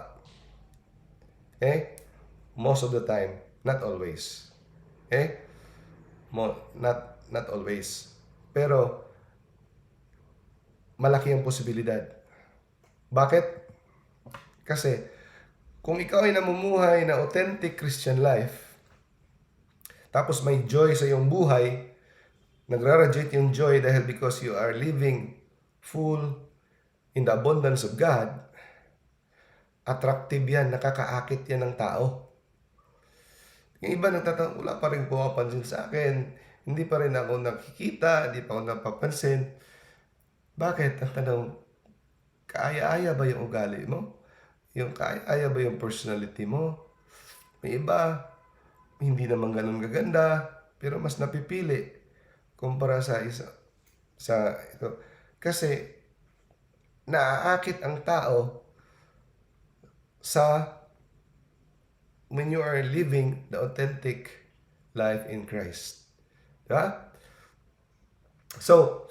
[SPEAKER 1] Okay? Most of the time. Not always. Okay? Not always. Pero, malaki ang posibilidad. Bakit? Kasi, kung ikaw ay namumuhay na authentic Christian life, tapos may joy sa iyong buhay, nagra-radiate yung joy dahil because you are living full in the abundance of God, attractive yan, nakakaakit yan ng tao. Yung iba nagtatanong, wala pa rin pumapansin sa akin, hindi pa rin ako nakikita, hindi pa ako napapansin. Bakit? Ang tanong, kaaya-aya ba yung ugali mo? Yung kaaya-aya ba yung personality mo? May iba, hindi naman ganun kaganda, pero mas napipili kumpara sa ito. Kasi naaakit ang tao sa when you are living the authentic life in Christ. Diba? So,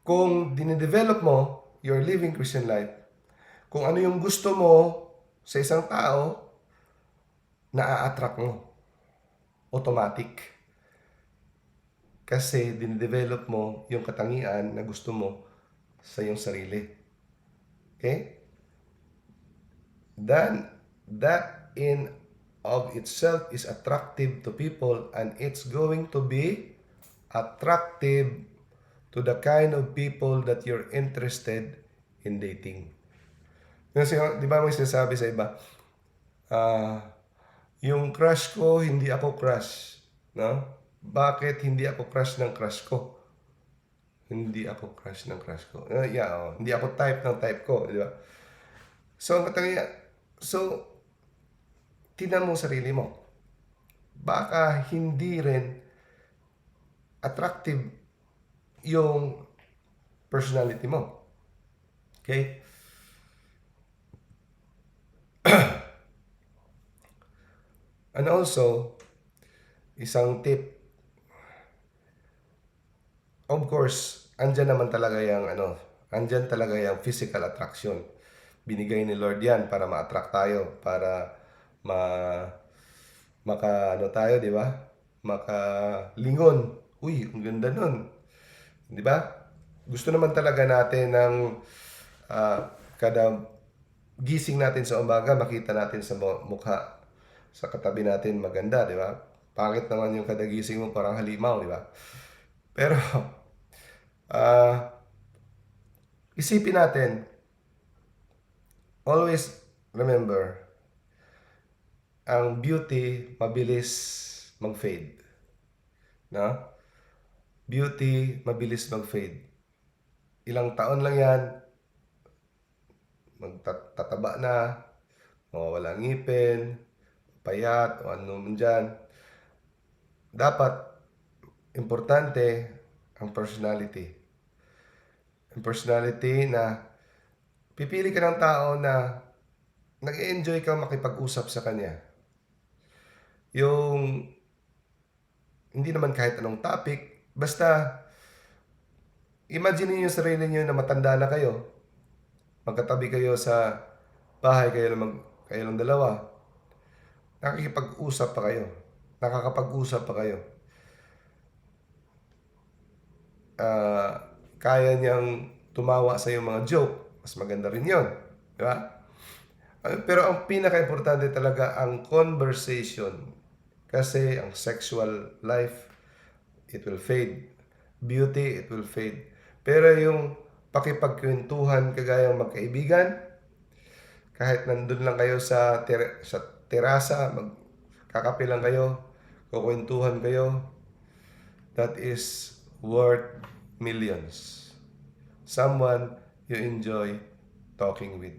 [SPEAKER 1] kung dinidevelop mo your living Christian life, kung ano yung gusto mo sa isang tao, na-attract mo. Automatic. Kasi dinidevelop mo yung katangian na gusto mo sa iyong sarili. Okay? Then, that in of itself is attractive to people, and it's going to be attractive to the kind of people that you're interested in dating. Kasi, di ba may sinasabi sa iba, yung crush ko, hindi ako crush. No? Bakit hindi ako crush ng crush ko? Hindi ako crush ng crush ko. Hindi ako type ng type ko. Di ba? So, tingnan mo sarili mo. Baka hindi rin attractive yung personality mo. Okay? And also, isang tip, of course, andyan talaga yung physical attraction. Binigay ni Lord yan para ma-attract tayo, para ma tayo, di ba? Makalingon. Uy, ang ganda nun. Di ba? Gusto naman talaga natin ng kada gising natin sa umaga, makita natin sa mukha sa katabi natin maganda, di ba? Pangit naman yung kada gising mo parang halimaw, di ba? Pero isipin natin, always remember, ang beauty mabilis mag-fade. No? Beauty mabilis mag-fade. Ilang taon lang yan, magtataba na, mawawala ang ngipin, payat, o ano man dyan. Dapat, importante ang personality. Ang personality na pipili ka ng tao na nag-enjoy ka makipag-usap sa kanya. Yung hindi naman kahit anong topic, basta imagine niyo yung sarili niyo na matanda na kayo. Magkatabi kayo sa bahay, kayo lang dalawa. Nakikipag-usap pa kayo. Nakakapag-usap pa kayo. Kaya niyang tumawa sa iyong mga joke. Mas maganda rin yun. Di ba? Pero ang pinaka-importante talaga ang conversation. Kasi ang sexual life, it will fade. Beauty, it will fade. Pero yung pakipagkwentuhan kagayang magkaibigan, kahit nandun lang kayo sa terasa, magkakape lang kayo, kukwentuhan kayo, that is worth millions. Someone you enjoy talking with.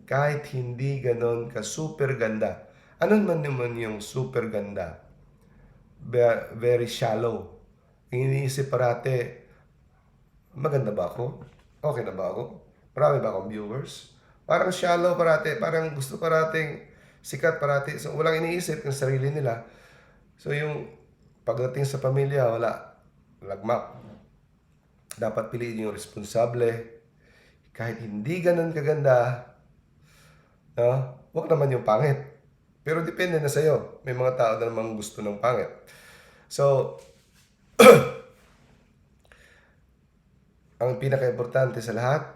[SPEAKER 1] Kahit hindi ganon ka super ganda. Ano man naman yung super ganda? Very shallow. Iniisip parate, maganda ba ako? Okay na ba ako? Marami ba akong viewers? Parang shallow parate, parang gusto parating sikat parate. So walang iniisip ng sarili nila. So yung pagdating sa pamilya, wala. Lagmak. Dapat piliin yung responsable. Kahit hindi ganun kaganda, no? Huwag naman yung pangit. Pero depende na sa'yo. May mga tao na namang gusto ng pangit. So, ang pinaka-importante sa lahat,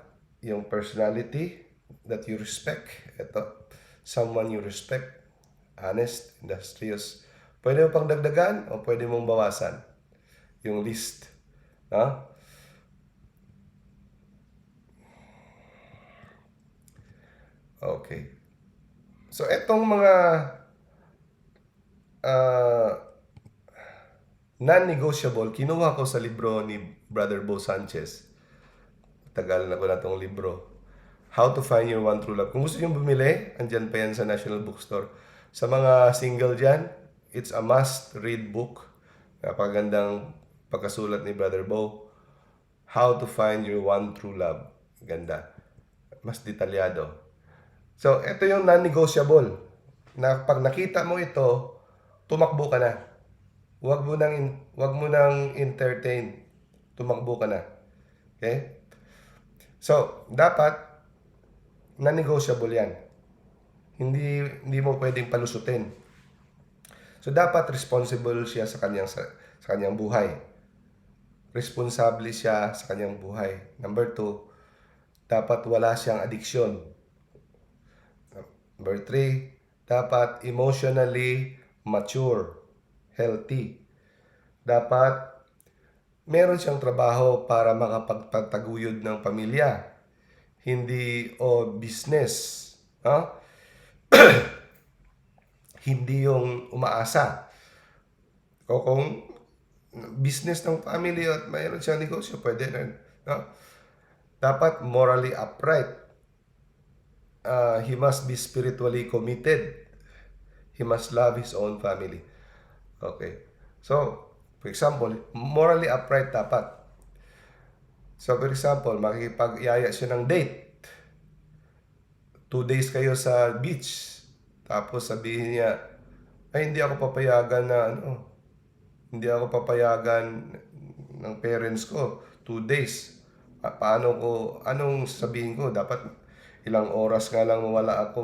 [SPEAKER 1] yung personality that you respect. Ito, someone you respect. Honest, industrious. Pwede mo pang dagdagan o pwede mong bawasan yung list. No? Okay. So, etong mga non-negotiable, kinuha ko sa libro ni Brother Bo Sanchez. Tagal na ko na itong libro. How to Find Your One True Love. Kung gusto nyo bumili, andyan pa yan sa National Bookstore. Sa mga single dyan, it's a must-read book. Napakagandang pagkasulat ni Brother Bo. How to Find Your One True Love. Ganda. Mas detalyado. So, ito yung non-negotiable. Na pag nakita mo ito, tumakbo ka na. Huwag mo nang entertain. Tumakbo ka na. Okay? So, dapat non-negotiable yan. Hindi mo pwedeng palusutin. So, dapat responsible siya sa kanyang buhay. Responsable siya sa kanyang buhay. Number 2, dapat wala siyang addiction. Number 3, dapat emotionally mature, healthy. Dapat meron siyang trabaho para makapagpataguyod ng pamilya. Hindi business. Hindi yung umaasa. O kung business ng family at mayroon siyang negosyo, pwede rin. No? Dapat morally upright. He must be spiritually committed. He must love his own family. Okay. So, for example, morally upright dapat. So, for example, makikipag-iyaya siya ng date. 2 days kayo sa beach. Tapos sabihin niya, ay hindi ako papayagan na hindi ako papayagan ng parents ko 2 days. Anong sasabihin ko? Dapat ilang oras nga lang wala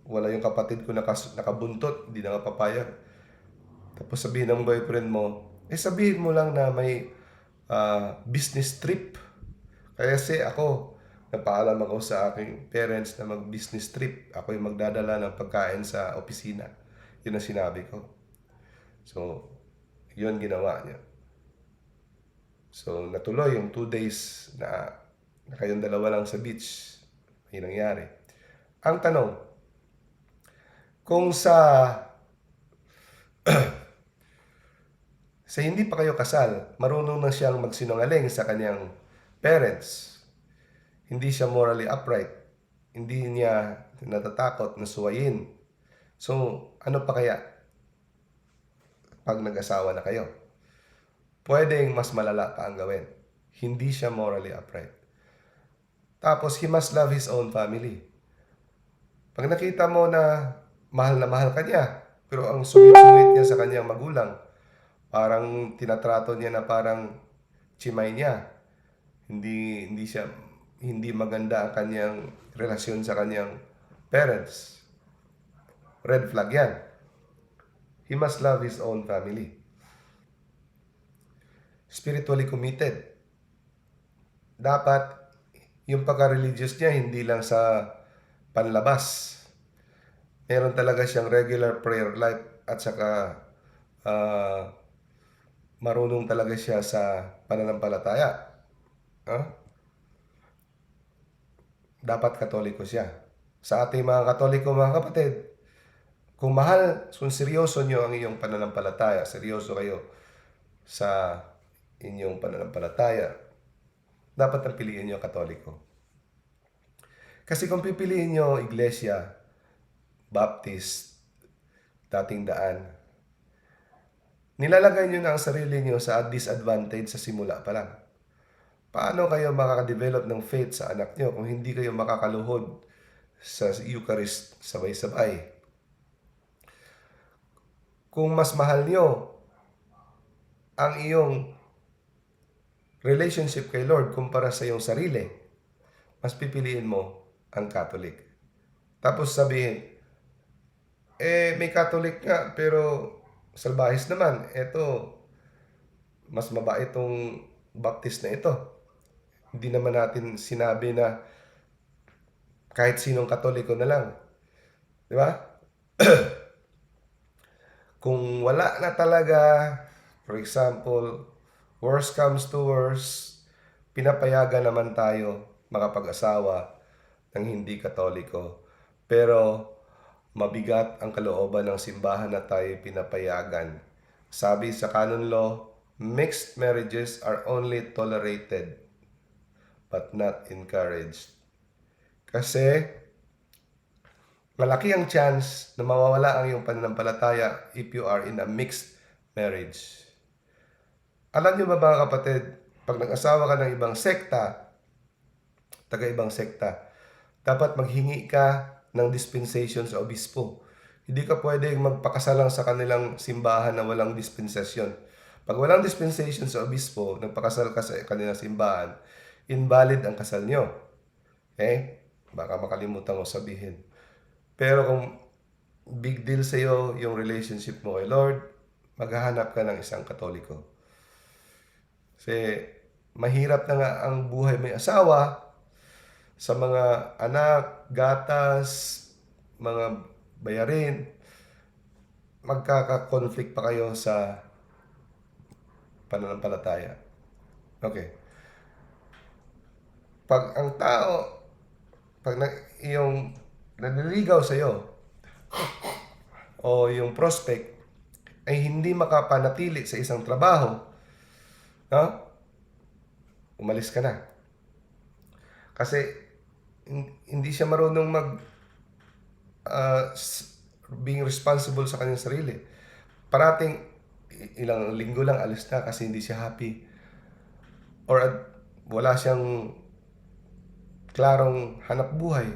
[SPEAKER 1] yung kapatid ko nakabuntot, hindi na nga papayag. Tapos sabihin ng boyfriend mo, sabihin mo lang na may business trip. Kasi ako, napaalam ako sa aking parents na mag-business trip. Ako yung magdadala ng pagkain sa opisina. Yun ang sinabi ko. So, yun ginawa niya. So, natuloy yung 2 days na kayong dalawa lang sa beach. Yung nangyari. Ang tanong, kung sa hindi pa kayo kasal, marunong na siyang magsinungaling sa kanyang parents. Hindi siya morally upright. Hindi niya natatakot na suwayin. So, ano pa kaya pag nag-asawa na kayo? Pwedeng mas malala pa ang gawin. Hindi siya morally upright. Tapos, he must love his own family. Pag nakita mo na mahal ka niya, pero ang sungit-sungit niya sa kanyang magulang, parang tinatrato niya na parang chimay niya. Hindi maganda ang kanyang relasyon sa kanyang parents. Red flag yan. He must love his own family. Spiritually committed. Dapat yung pagka-religious niya hindi lang sa panlabas. Meron talaga siyang regular prayer life at saka marunong talaga siya sa pananampalataya. Dapat Katoliko siya. Sa ating mga Katoliko, mga kapatid, kung seryoso nyo ang iyong pananampalataya, seryoso kayo sa inyong pananampalataya, dapat ang piliin nyo Katoliko. Kasi kung pipiliin nyo Iglesia, Baptist, dating daan, nilalagay nyo na ang sarili nyo sa disadvantage sa simula pa lang. Paano kayo makaka-develop ng faith sa anak nyo kung hindi kayo makakaluhod sa Eucharist sabay-sabay? Kung mas mahal nyo ang iyong relationship kay Lord kumpara sa iyong sarili, mas pipiliin mo ang Catholic. Tapos sabihin, may Catholic nga, pero salbahis naman. Ito, mas mabait itong Baptist na ito. Hindi naman natin sinabi na kahit sinong Katoliko na lang. Di ba? Kung wala na talaga, for example, worst comes to worst, pinapayagan naman tayo makapag-asawa ng hindi Katoliko. Pero mabigat ang kalooban ng simbahan na tayo pinapayagan. Sabi sa canon law, mixed marriages are only tolerated but not encouraged. Kasi malaki ang chance na mawawala ang iyong pananampalataya if you are in a mixed marriage. Alam niyo ba mga kapatid, pag nag-asawa ka ng ibang sekta, taga-ibang sekta, dapat maghingi ka ng dispensation sa obispo. Hindi ka pwedeng magpakasalang sa kanilang simbahan na walang dispensasyon. Pag walang dispensation sa obispo, nagpakasal ka sa kanilang simbahan, invalid ang kasal nyo. Okay? Baka makalimutan ko sabihin. Pero kung big deal sa iyo yung relationship mo kay Lord, maghahanap ka ng isang Katoliko. Kasi mahirap na nga ang buhay may asawa sa mga anak, gatas, mga bayarin. Magkaka-conflict pa kayo sa pananampalataya. Okay. Pag ang tao, yung naniligaw sa'yo o yung prospect ay hindi makapanatili sa isang trabaho, umalis ka na. Kasi hindi siya marunong being responsible sa kanyang sarili. Parating ilang linggo lang alis na kasi hindi siya happy. Or wala siyang klarong hanap buhay.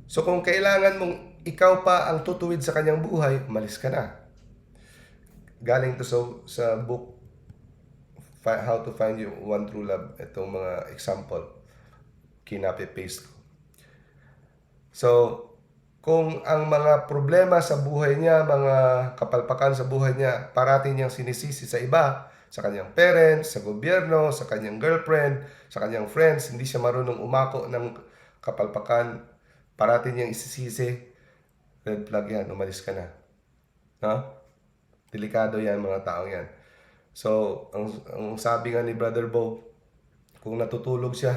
[SPEAKER 1] So kung kailangan mong ikaw pa ang tutuwid sa kanyang buhay, umalis ka na. Galing to sa book How to Find Your One True Love. Itong mga example, kinape-paste ko. So, kung ang mga problema sa buhay niya, mga kapalpakan sa buhay niya, parating niyang sinisisi sa iba, sa kanyang parents, sa gobyerno, sa kanyang girlfriend, sa kanyang friends, hindi siya marunong umako ng kapalpakan, parating niyang isisisi, red flag yan, umalis ka na. No? Delikado yan, mga taong yan. So, ang sabi nga ni Brother Bo, kung natutulog siya,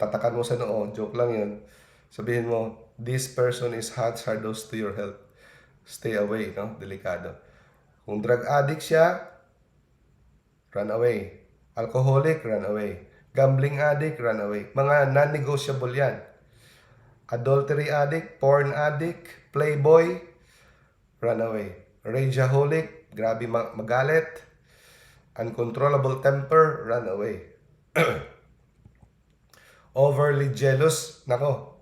[SPEAKER 1] tatakan mo sa noo, joke lang yun. Sabihin mo, this person is hazardous to your health. Stay away, no? Delikado. Kung drug addict siya, run away. Alcoholic, run away. Gambling addict, run away. Mga non-negotiable yan. Adultery addict, porn addict, playboy, run away. Rageaholic, grabe magalit. Uncontrollable temper, run away. Overly jealous, nako.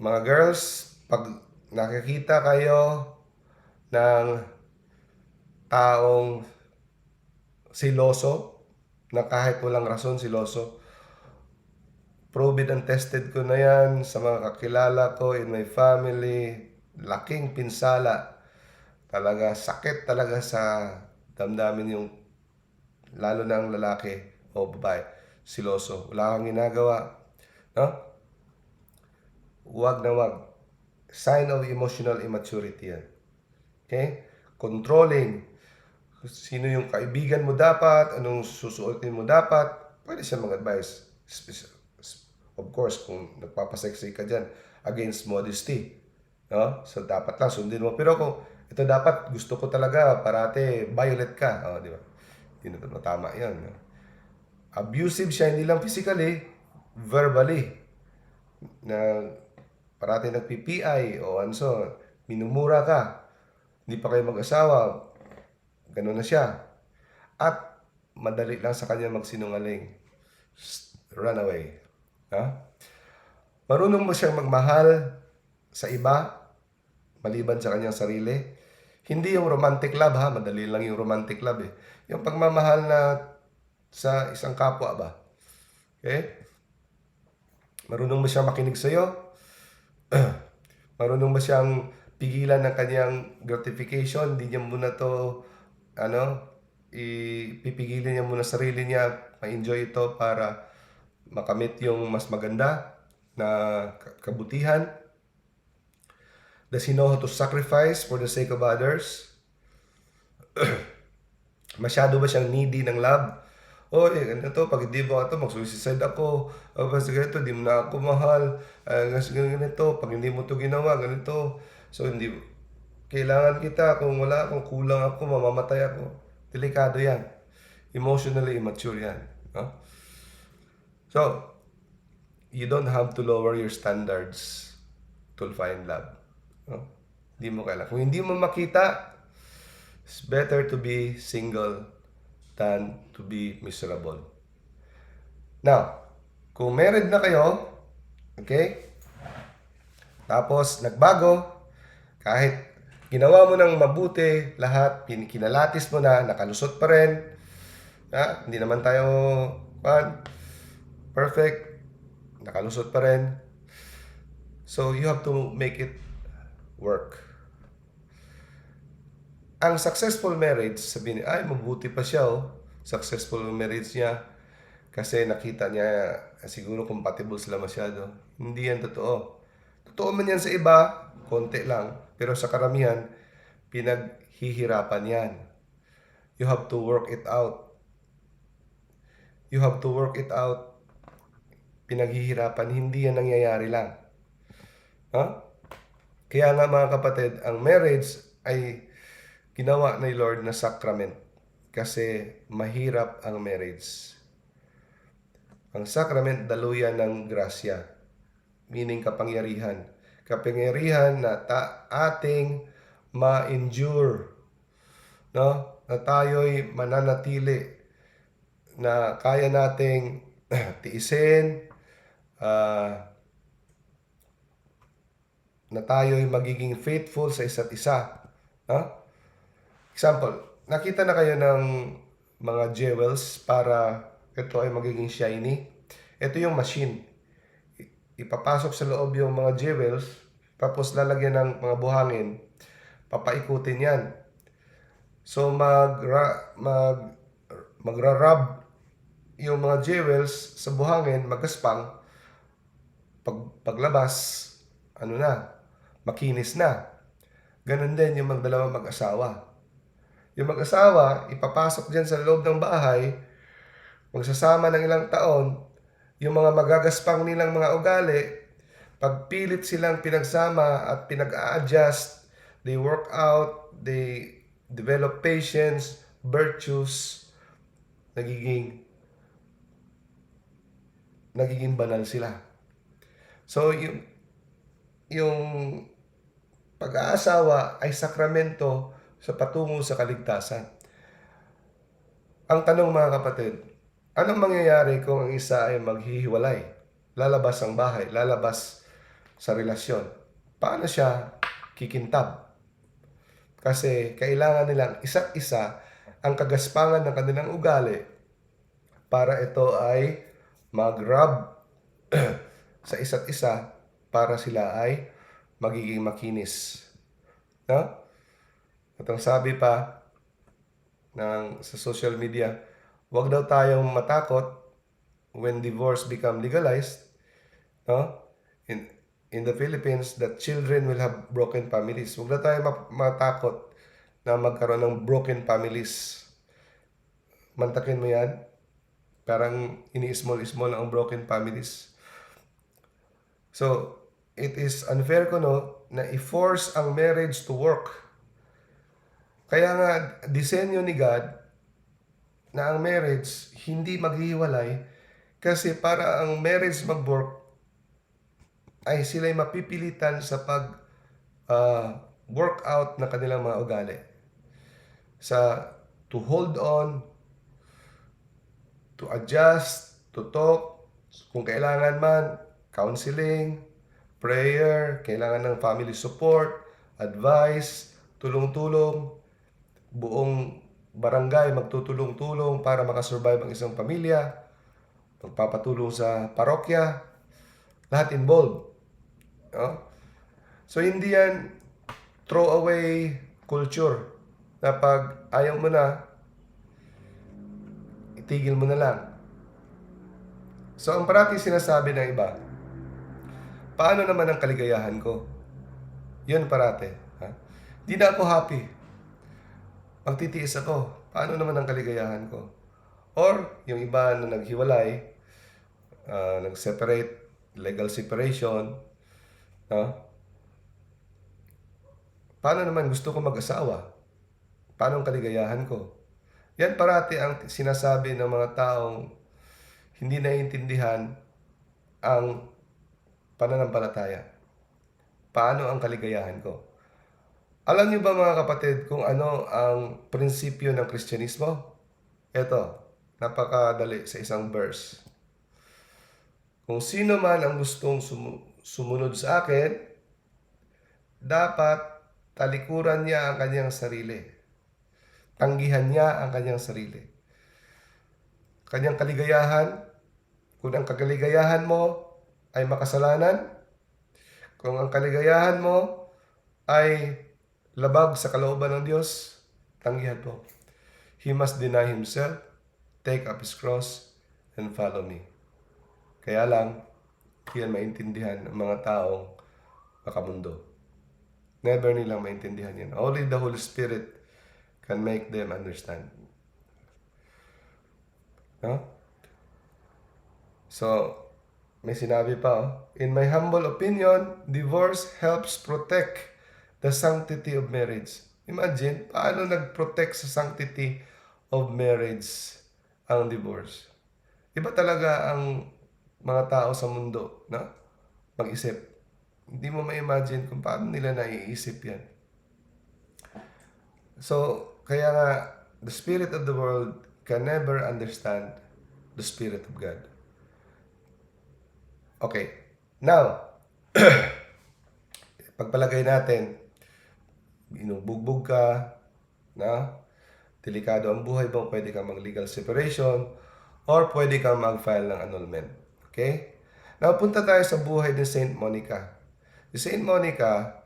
[SPEAKER 1] Mga girls, pag nakikita kayo ng taong siloso, na kahit walang rason siloso, proven and tested ko na yan sa mga kakilala ko, in my family, laking pinsala. Talaga, sakit talaga sa damdamin yung, lalo na ang lalaki o babae, siloso. Wala kang ginagawa. No? Wag na wag. Sign of emotional immaturity yan. Okay? Controlling. Sino yung kaibigan mo dapat, anong susuotin mo dapat, pwede siya mag-advise. Of course, kung nagpapasexy ka dyan, against modesty. No? So, dapat lang sundin mo. Pero kung ito dapat, gusto ko talaga, parate, violet ka. Oh, di ba? Hindi na tama yan. No? Abusive siya, hindi lang physically, verbally. Na parate nagpi-PI o anso, minumura ka. Hindi pa kayo mag-asawa. Ganun na siya. At madali lang sa kanya magsinungaling. Run away. Ha? Marunong mo siyang magmahal sa iba, maliban sa kanyang sarili. Hindi yung romantic love, ha? Madali lang yung romantic love, eh. Yung pagmamahal na sa isang kapwa ba? Okay? Marunong mo siyang makinig sa'yo? Marunong ba siyang pigilan ng kanyang gratification? Hindi niya muna to, ipipigilin niya muna sarili niya, ma-enjoy ito para makamit yung mas maganda na kabutihan. Does he know how to sacrifice for the sake of others? Masyado ba siyang needy ng love? Ganito, pag hindi mo ito, mag-suicide ako. Basta ganito, di mo na ako mahal. Ganito, pag hindi mo ito ginawa, ganito. So, hindi, kailangan kita. Kung wala akong kulang ako, mamamatay ako. Delikado yan. Emotionally immature yan. No? So, you don't have to lower your standards to find love. No? Hindi mo kailangan. Kung hindi mo makita, it's better to be single than to be miserable. Now, kung married na kayo, okay? Tapos, nagbago, kahit ginawa mo ng mabuti, lahat, kinalatis mo na, nakalusot pa rin, hindi naman tayo perfect, nakalusot pa rin. So, you have to make it work. Ang successful marriage, sabihin niya, ay, mabuti pa siya, successful marriage niya kasi nakita niya, siguro compatible sila masyado. Hindi yan totoo. Totoo man yan sa iba, konti lang, pero sa karamihan, pinaghihirapan yan. You have to work it out. You have to work it out. Pinaghihirapan, hindi yan nangyayari lang. Kaya nga mga kapatid, ang marriage ay ginawa ni Lord na sacrament kasi mahirap ang marriage. Ang sacrament, daluyan ng grasya, meaning kapangyarihan. Kapangyarihan na ating ma-endure, no? Na tayo'y mananatili, na kaya nating tiisin, na tayo ay magiging faithful sa isa't isa. Example, nakita na kayo ng mga jewels para ito ay magiging shiny. Ito yung machine. Ipapasok sa loob yung mga jewels, tapos lalagyan ng mga buhangin. Papaikutin yan. So magra-rub yung mga jewels sa buhangin, magaspang. Paglabas, makinis na. Ganun din yung magdalawang mag-asawa. Yung mag-asawa, ipapasok dyan sa loob ng bahay, magsasama ng ilang taon, yung mga magagaspang nilang mga ugali, pagpilit silang pinagsama at pinag-a-adjust, they work out, they develop patience, virtues, nagiging banal sila. So, yung pag-aasawa ay sakramento sa patungo sa kaligtasan. Ang tanong mga kapatid, anong mangyayari kung ang isa ay maghihiwalay? Lalabas ang bahay, lalabas sa relasyon. Paano siya kikintab? Kasi kailangan nilang isa't isa ang kagaspangan ng kanilang ugali para ito ay mag-rub sa isa't isa para sila ay magiging makinis. No? At ang sabi pa sa social media, huwag daw tayong matakot when divorce become legalized. No? In the Philippines, that children will have broken families. Huwag daw tayong matakot na magkaroon ng broken families. Mantakin mo yan. Parang ini-small lang ang broken families. So, it is unfair na i-force ang marriage to work. Kaya nga, disenyo ni God na ang marriage hindi maghihiwalay kasi para ang marriage mag-work ay sila'y mapipilitan sa work out ng kanilang mga ugali. To hold on, to adjust, to talk, kung kailangan man, counseling, prayer, kailangan ng family support, advice, tulong-tulong, buong barangay magtutulong-tulong para makasurvive ang isang pamilya, magpapatulong sa parokya, lahat involved. No? So hindi yan throwaway culture na pag ayaw mo na, itigil mo na lang. So ang parati sinasabi ng iba, paano naman ang kaligayahan ko? Yun parati. Di na ako happy. Magtitiis ako. Paano naman ang kaligayahan ko? Or, yung iba na naghiwalay, nag-separate, legal separation, paano naman gusto ko mag-asawa? Paano ang kaligayahan ko? Yan parati ang sinasabi ng mga taong hindi naiintindihan ang pananampalataya. Paano ang kaligayahan ko? Alam niyo ba mga kapatid kung ano ang prinsipyo ng Kristyanismo? Ito, napakadali sa isang verse. Kung sino man ang gustong sumunod sa akin, dapat talikuran niya ang kanyang sarili. Tanggihan niya ang kanyang sarili. Kanyang kaligayahan, kung ang kagaligayahan mo ay makasalanan, kung ang kaligayahan mo ay labag sa kalooban ng Diyos, tanggihan mo. He must deny himself, take up his cross, and follow me. Kaya lang, yan maintindihan ng mga taong makamundo. Never nilang maintindihan yan. Only the Holy Spirit can make them understand. No? So, may sinabi pa, in my humble opinion, divorce helps protect the sanctity of marriage. Imagine, paano nag-protect sa sanctity of marriage ang divorce? Iba talaga ang mga tao sa mundo na mag-isip. Hindi mo ma-imagine kung paano nila naiisip yan. So, kaya nga, the spirit of the world can never understand the Spirit of God. Okay. Now, pagpalagay natin, inubugbog ka, na delikado ang buhay mo, pwede kang mag-legal separation, or pwede kang mag-file ng annulment. Okay? Now, punta tayo sa buhay ni Saint Monica. Si Saint Monica,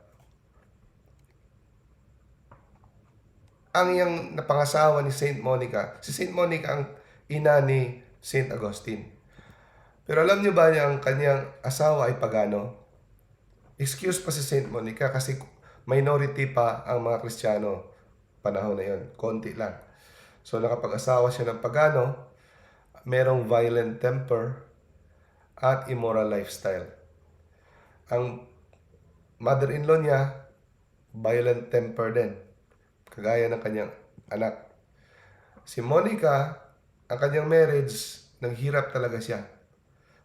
[SPEAKER 1] ang iyang napangasawa ni Saint Monica, si Saint Monica ang ina ni Saint Augustine. Pero alam niyo ba niya ang kanyang asawa ay pagano? Excuse pa si Saint Monica kasi minority pa ang mga Kristiyano panahon na yon, konti lang. So nakapag-asawa siya ng pagano, merong violent temper at immoral lifestyle. Ang mother-in-law niya, violent temper din, kagaya ng kanyang anak. Si Monica, ang kanyang marriage, naghirap talaga siya.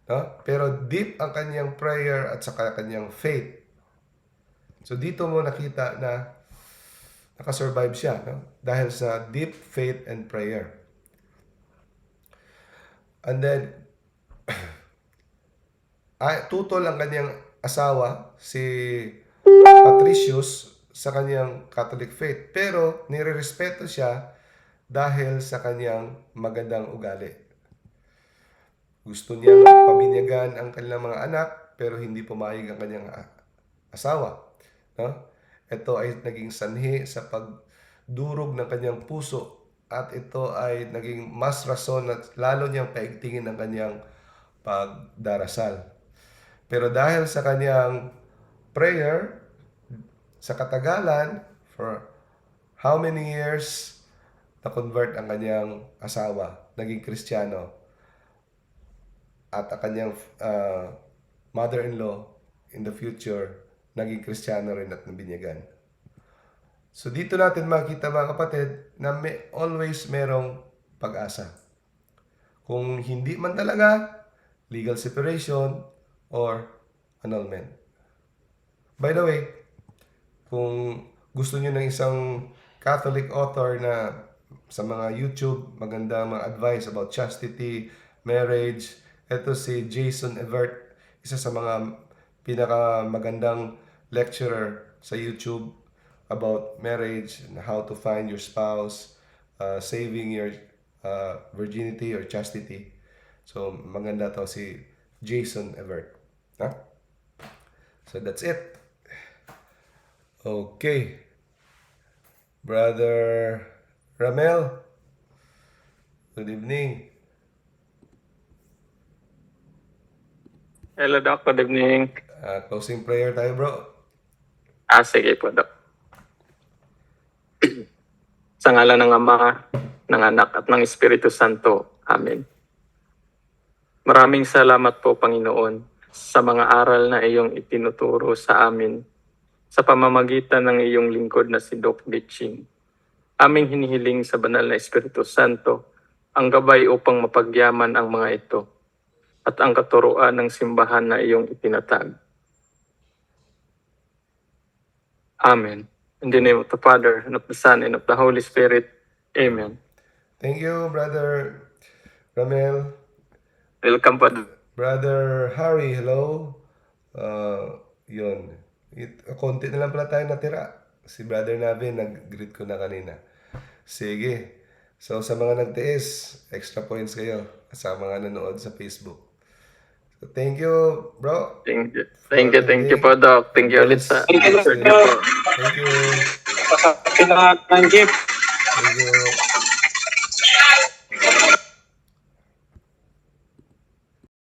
[SPEAKER 1] No? Pero deep ang kanyang prayer at saka kanyang faith. So dito mo nakita na nakasurvive siya, no? Dahil sa deep faith and prayer. And then, tutol ang kanyang asawa, si Patricius, sa kanyang Catholic faith. Pero, nire-respeto siya dahil sa kanyang magandang ugali. Gusto niyang pabinyagan ang kanilang mga anak, pero hindi pumayag ang kanyang asawa. No? Ito ay naging sanhi sa pagdurog ng kanyang puso, at ito ay naging mas rason at lalo niyang paigtingin ang kanyang pagdarasal. Pero dahil sa kanyang prayer, sa katagalan, for how many years, na-convert ang kanyang asawa, naging Kristiyano. At ang kanyang mother-in-law in the future, naging Kristiyano rin at nabinyagan. So dito natin makita mga kapatid na always merong pag-asa. Kung hindi man talaga, legal separation or annulment. By the way, kung gusto niyo ng isang Catholic author na sa mga YouTube, maganda mga advice about chastity, marriage, ito si Jason Evert, isa sa mga pinakamagandang lecturer sa YouTube about marriage and how to find your spouse, saving your virginity or chastity. So, maganda to si Jason Evert. Huh? So, that's it. Okay. Brother Ramel, good evening.
[SPEAKER 3] Hello, Doc. Good evening.
[SPEAKER 1] Closing prayer tayo, bro.
[SPEAKER 3] Sige po, Doc. Sa ngalan ng Ama, ng Anak, at ng Espiritu Santo. Amen. Maraming salamat po, Panginoon, sa mga aral na iyong itinuturo sa amin sa pamamagitan ng iyong lingkod na si Doc Ditching. Aming hinihiling sa banal na Espiritu Santo ang gabay upang mapagyaman ang mga ito at ang katuruan ng simbahan na iyong itinatag. Amen. In the name of the Father, and of the Son, and of the Holy Spirit. Amen.
[SPEAKER 1] Thank you, Brother Ramel.
[SPEAKER 3] Welcome po.
[SPEAKER 1] Brother Harry, hello. Yun. Konti na lang pala tayo natira. Si Brother Navin, nag-greet ko na kanina. Sige. So, sa mga nagtiis, extra points kayo. Sa mga nanood sa Facebook. So, thank you, bro.
[SPEAKER 3] Thank you po, Doc. Thank you ulit sa
[SPEAKER 1] Thank you.
[SPEAKER 4] Thank you.
[SPEAKER 1] Thank you.